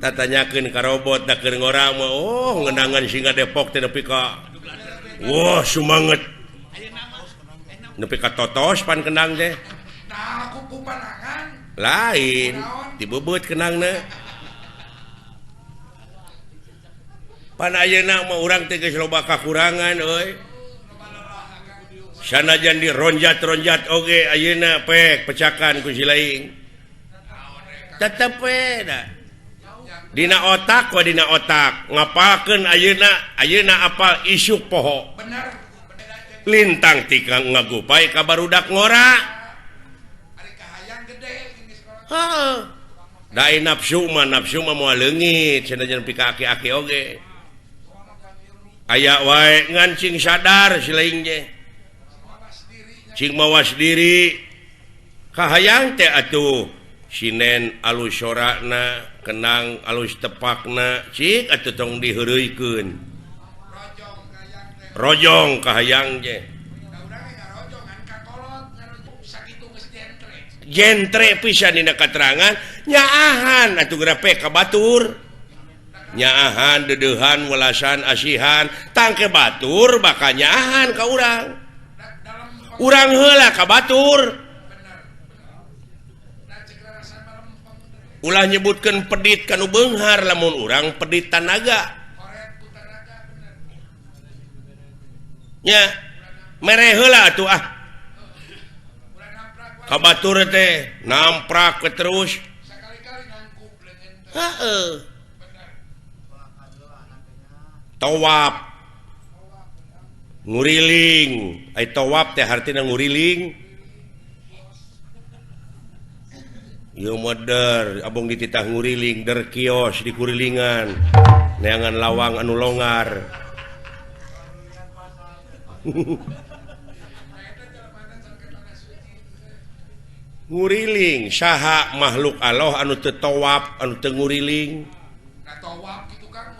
tatanyakeun ka robot da keur ngora mah oh ngendangan singa Depok teh nepi ka wah sumanget nepi ka totos pan kendang teh nah aku kupanangan lain dibebeut kendangna pan ayeuna mah urang teh geus loba kakurangan euy sanajan dironjat-ronjat oge ayeuna pek pecakan ku si lain tetep we da dina otak ngapalkeun ayeuna apal isuk poho bener lintang tikang ngagupay ka barudak ngora ari kahayang gede ini sekolah heeh da nafsu mah moal leungit sanajan pika aki-aki oge aya wae ngan cing sadar si lain je cing mawas diri kahayang teh atuh Sinen alus sorakna kenang alus tepakna cik atuh tong diheureuikeun rojong kahayang je jentre pisan dina katerangan nyaahan atuh grape ka batur nyaahan dedehan welasan asihan tangke batur bakal nyaahan ka urang heula ka batur ulah nyebutkeun pedit kanu beunghar lamun urang pedit tanaga nya mere heula atuh ka batur teh namprak terus heeh tawaf nguriling ai tawaf teh artina nguriling ieu modern abong dititah nguriling der kios di kurilingan neangan lawang anu longgar nguriling saha makhluk Allah anu teu tawaf anu teu nguriling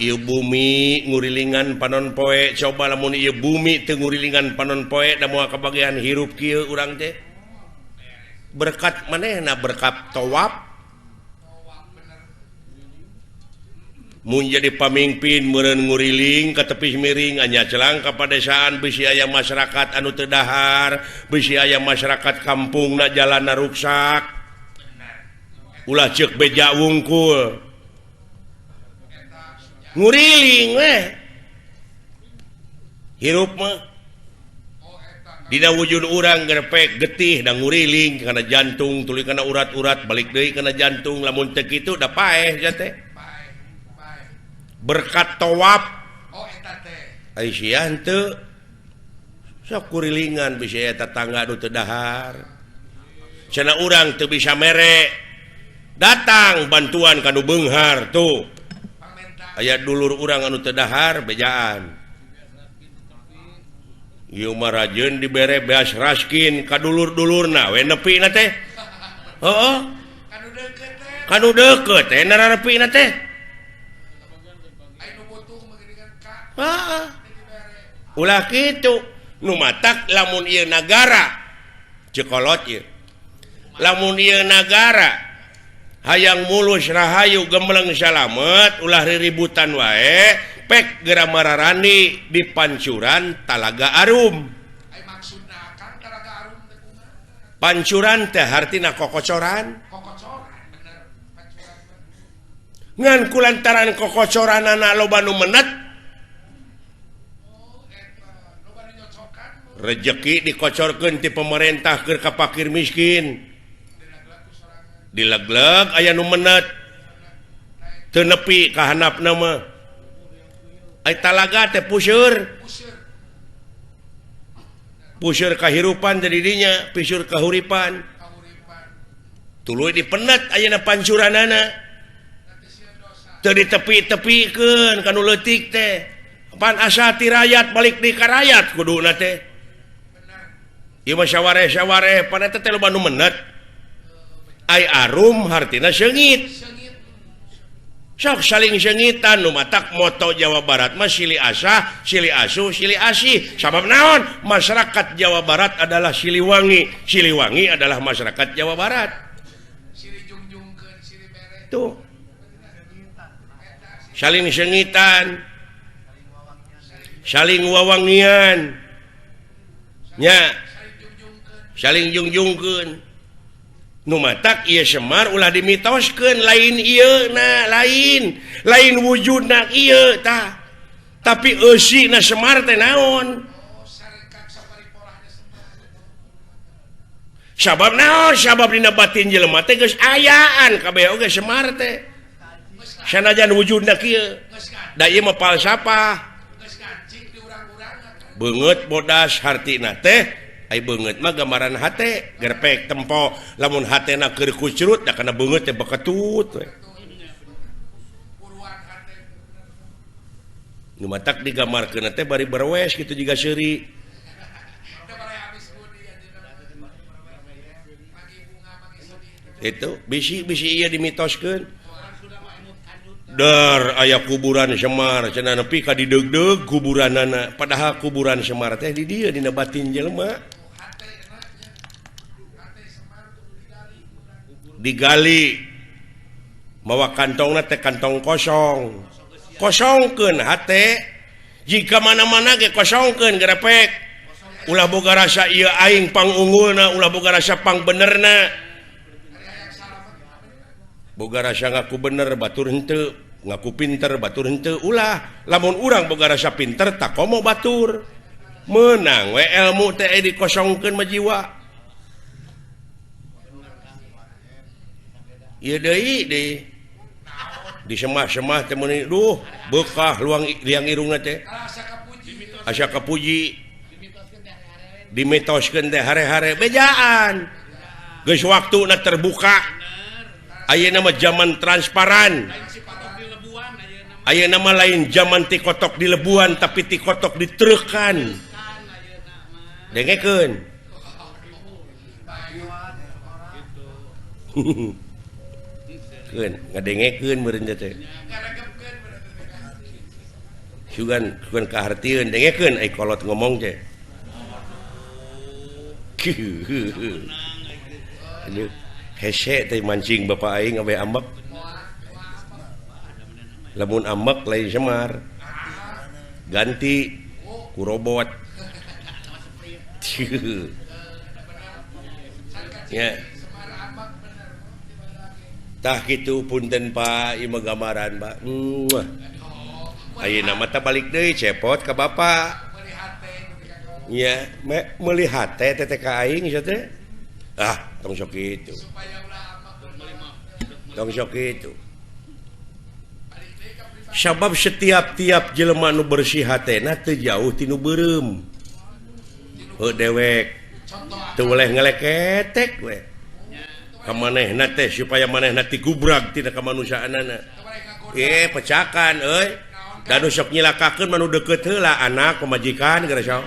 ieu bumi ngurilingan panon poe coba lamun ieu bumi teu ngurilingan panon poe da moal kabagian hirup kieu urang teh berkat manehna berkat tawaf mun jadi pamimpin meureun nguriling ka tepi miring anya celang ka padesaan bisi aya masyarakat anu teu dahar bisi aya masyarakat kampungna jalanna ruksak ulah ceuk beja wungkul nguriling hirup mah dina wujud urang gerpek getih da nguriling kana jantung tuluy kana urat-urat balik deui kana jantung lamun teu kitu da paeh ja teh berkat tawaf eta teh ai sia henteu sok kurilingan bisa aya tetangga anu teu dahar cenah urang teu bisa mere datang bantuan kanu beunghar tuh aya dulur urang anu teu dahar bejaan ieu mah rajeun dibere beas raskin ka dulur-dulurna we nepina teh heeh kanu deukeut teh nararepina teh heeh ulah kitu nu matak lamun ieu nagara cekolot ieu lamun ieu nagara hayang mulus rahayu gembleng salamet ulah riributan wae pek gera mararani di pancuran Talaga Arum pancuran teh hartina kokocoran ngan kulantaran kokocoranana loba nu menet rejeki dikocorkeun ti pemerintah keur ka fakir miskin dilegleg aya nu menet teu nepi ka handapna mah ai talaga teh puseur kahirupan jadi dinya puseur kahuripan tuluy dipenet ayeuna pancuranana teu ditepi-tepikeun kanu leutik teh pan asa ti rakyat balik di ka rakyat kuduna teh ieu mah sawareh-sawareh pan eta teh loba nu menet ai arum hartina seungit sok saling seungitan nu matak moto Jawa Barat mah silih asah silih asuh silih asih sabab naon masyarakat Jawa Barat adalah Siliwangi Siliwangi adalah masyarakat Jawa Barat silih jungjungkeun silih bere tuh saling seungitan saling wawangian nya saling jungjungkeun nu matak ieu Semar ulah dimitoskeun lain ieu na lain wujudna ieu tah tapi eusina Semar teh naon sabab naon sabab dina batin jelema teh geus ayaan kabeh oge Semar teh sanajan wujudna kieu da ieu mah falsafah beungeut bodas hartina teh ai beungeut mah gambaran hate gerpek tempo lamun hatena keur kucrut da kana beungeut teh bakatut we nu matak digambarkeun teh bari berwes kitu jiga seuri itu bisi-bisi iya dimitoskeun dar aya kuburan Semar cenah nepi ka didegdeg kuburanana padahal kuburan Semar teh di dieu dina batin jelema digali mawa kantongna teh kantong kosong kosongkeun hate jika mana-mana ge kosongkeun grepek ulah boga rasa ieu aing pangunggulna ulah boga rasa pang benerna boga rasa ngaku bener batur henteu ngaku pinter batur henteu ulah lamun urang boga rasa pinter tak komo batur menang we ilmu teh dikosongkeun mah jiwa ieu deui di semah-semah teh meuni duh bekah luang liang irungna teh asa kapuji dimitoskeun teh hare-hare bejaan geus waktuna terbuka ayeuna mah zaman transparan ayeuna mah lain zaman ti kotok di lebuan tapi ti kotok di treukan dengekeun keun ngadengekeun meureun teh sugan kahartieun dengekeun ai kolot ngomong teh hese teh mancing bapak aing awe ambek lamun ambek lain Semar ganti ku robot ya tah kitu punten Pak ieu mah gambaran Pak ayeuna mah teh balik deui cepot ka bapak nya meuli hate teh ka aing sia teh tong sok kitu sabab setiap jelema nu bersih hatena teu jauh ti nu beureum heuh dewek teu boleh ngeleketek we ka manehna teh supaya manehna ti gubrag tina kamanusiaanana pecakan euy dan sok nyilakakeun manu deukeut heula anak pamajikan geura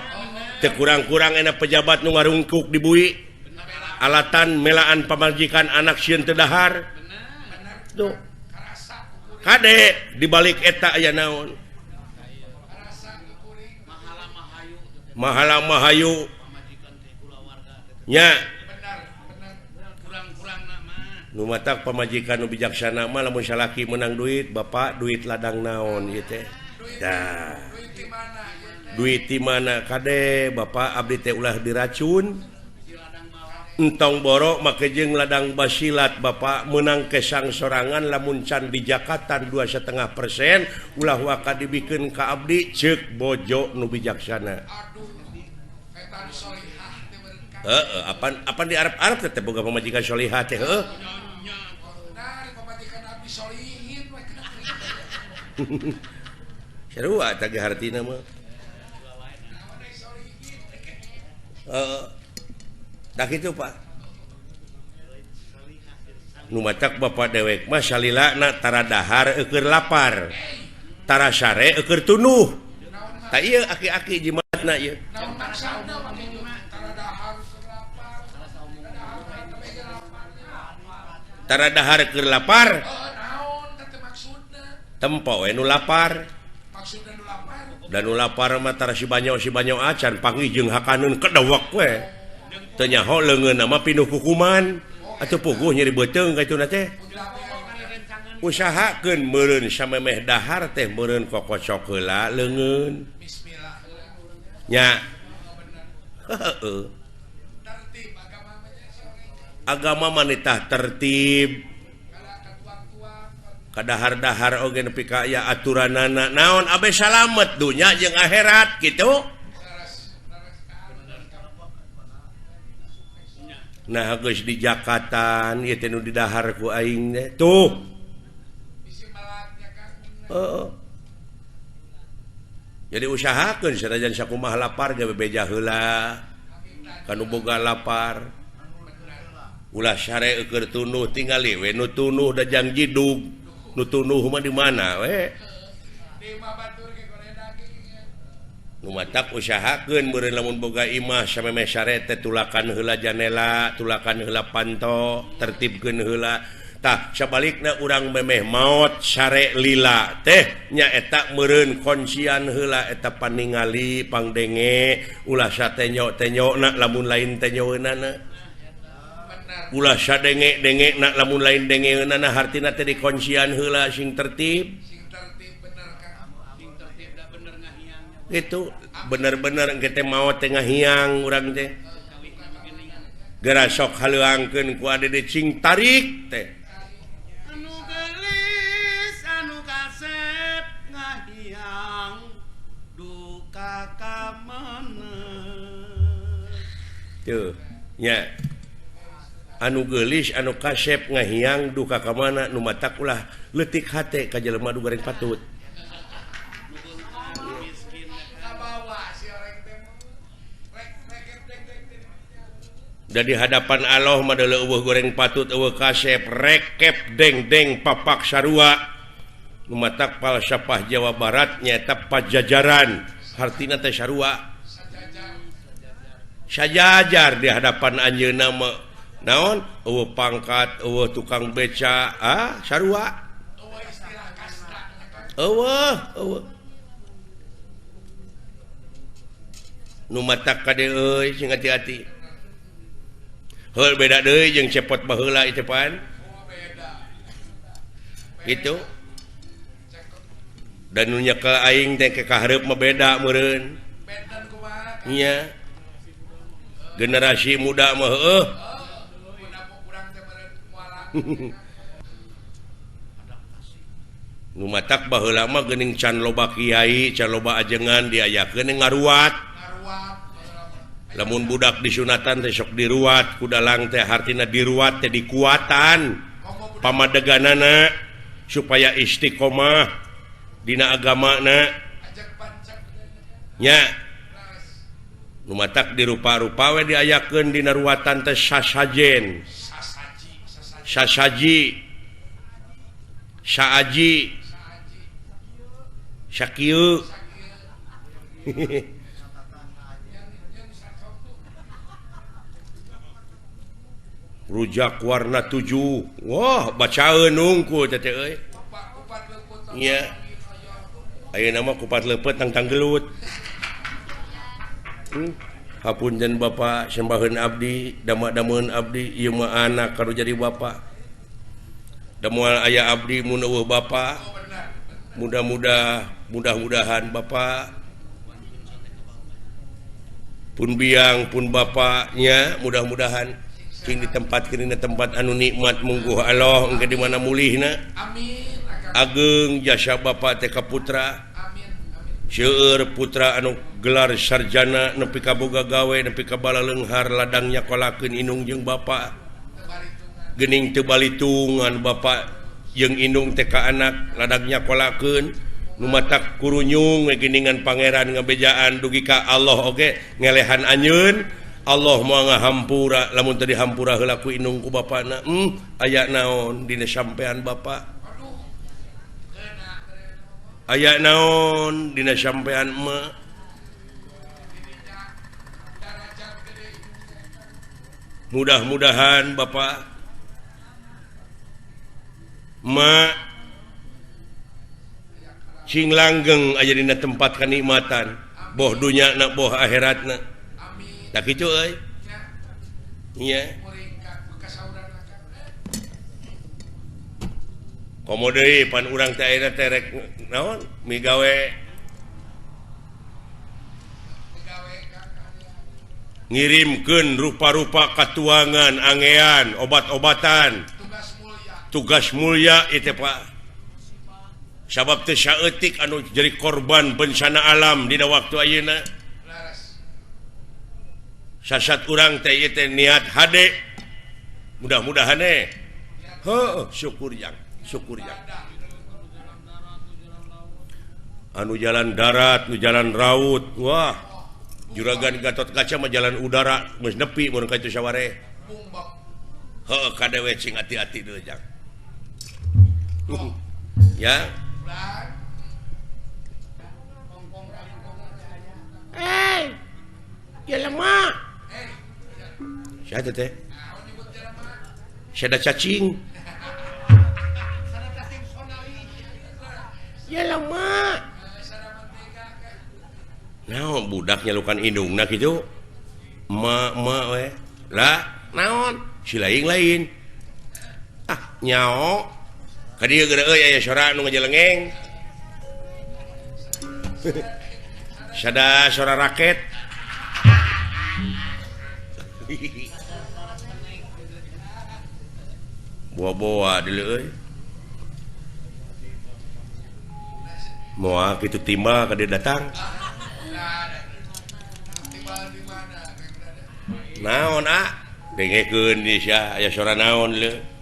teu kurang-kurang enak pejabat nu ngarungkuk di bui alatan melaan pamajikan anak sieun teu dahar tuh kade dibalik eta aya naon mahala mahayu nya nu matak pamajikan nu bijaksana mah lamun salaki menang duit bapak duit ladang naon ieu teh dah duit di mana kade bapak abdi teh ulah diracun entong borok make jeung ladang basilat bapak menang kesang sorangan lamun can bijakatan 2,5% ulah waka dibikeun ka abdi ceuk bojo nu bijaksana apa di Arab teh boga pamajikan solihah teh heuh sarua teh ge hartina mah dah gitu Pak nu matak bapak dewek mah salilana tara dahar eukeur lapar tara sare eukeur tunuh tah ieu aki-aki jimatna ieu tara dahar keur lapar tempo we nu lapar dan nu lapar mah tara si banyo acan panggih jeung hakaneun kedewek we teu nyaho leungeunna mah pinuh kukuman atuh puguh nyeri beuteung kaytuna teh usahakeun meureun samemeh dahar teh meureun kokocok heula leungeun nya heueuh agama manitah tertib kadahar-dahar oge nepi ka aya aturanana naon abe salamet dunya jeung akhirat kitu nah geus di jakatan ieu teh nu didahar ku aing teh tuh jadi usahakeun sanajan sakumaha lapar ge bebeja heula kanu boga lapar ulah sare eukeur tunuh tingali we nu tunuh da jang jidug nu tunuh mah di mana we numatak usahakeun meureun lamun boga imah sameme syare teh tulakan heula janela tulakan heula panto tertibkeun heula tah sabalikna urang memeh maot syare lila teh nya eta meureun konsian heula eta paningali pangdenge ulah satenyo-tenyona lamun lain tenyoeunana ulah sadenge-denge na lamun lain dengeunana hartina teh dikonsian heula sing tertib itu bener-bener kita mau tengah hiang orang teh gara sok haleuangkeun ku ade cing tarik teh anu gelis anu kasep ngahiang duka ka maneh tuh nya anu gelis anu kasep ngahiang duka ka mana nu matak ulah leutik hate ka jelema nu goreng patut di hadapan Allah madalah eueuh goreng patut eueuh kasep rekep deng-deng papak sarua lumatak falsafah Jawa Barat nyaeta pajajaran hartina teh sarua sajajar di hadapan anjeunna mah naon eueuh pangkat eueuh tukang beca sarua eueuh nu matak kade euy sing hati-hati hal beda deui jeung cepot baheula itu pan gitu dan nu nyekel aing teh ke kahareup mah beda meureun nya generasi muda mah heueuh nu matak baheula mah geuning can loba kiai can loba ajengan diayakeun ngaruat lamun budak disunatan teh sok diruat ku dalang teh hartina diruat teh dikuatan pamadeganana supaya istiqomah dina agamana nya nu matak dirupa-rupa we diayakeun dina ruatan teh sasaji saaji sakieu rujak warna 7 wah bacaeun nungku teh euy nya ayeuna mah kupat leupet tang gelut hapunten Bapak sembaheun abdi dama-dameun abdi ieu mah anak kanu jadi bapak da moal aya abdi mun eueuh bapak mudah-mudahan Bapak pun biang pun bapaknya mudah-mudahan king ditempatkeun dina tempat anu nikmat mungguh Allah engke di mana mulihna amin ageng jasa Bapak teh ka putra amin seueur putra anu gelar sarjana nepi ka boga gawe nepi ka bala leunghar ladang nyakolakeun indung jeung Bapak geuning teu balitungan Bapak jeung indung teh ka anak ladang nyakolakeun nu matak kurunyung geuningan pangeran ngabejaan dugi ka Allah oge ngelehan anjeun Allah mau ngahampura lamun tadi hampura heula ku indung ku bapana aya naon dina sampean Bapak aya naon dina sampean emak mudah-mudahan Bapak emak sing langgeng aya dina tempat kanikmatan boh dunyana boh akhiratna tak kitu euy nya komo deui pan urang teh ayeuna teh rek naon migawe ngirimkeun rupa-rupa katuangan angean obat-obatan tugas mulia itu Pak sabab teu saeutik anu jadi korban bencana alam dina waktu ayeuna sasat urang teh ieu teh niat hade mudah-mudahan syukur yang anu jalan darat nu jalan raut wah juragan Gatot Kaca mah jalan udara geus nepi mun ka itu saware kadewe cing hati-hati deui jang ya Jelema. Siapa teh? Siapa cacing? Jelema. Nah, budak nyalukan indungna gitu. Ma we. Lah, naon? Si lain. Ah, nyao. Ka dieu geura euy aya sora nu ngajelengeng. Sada sora raket. Boa-boa deuleu euy. Moal kitu timbal ka dia datang. Naon ah dengekeun di sia aya sora naon leuh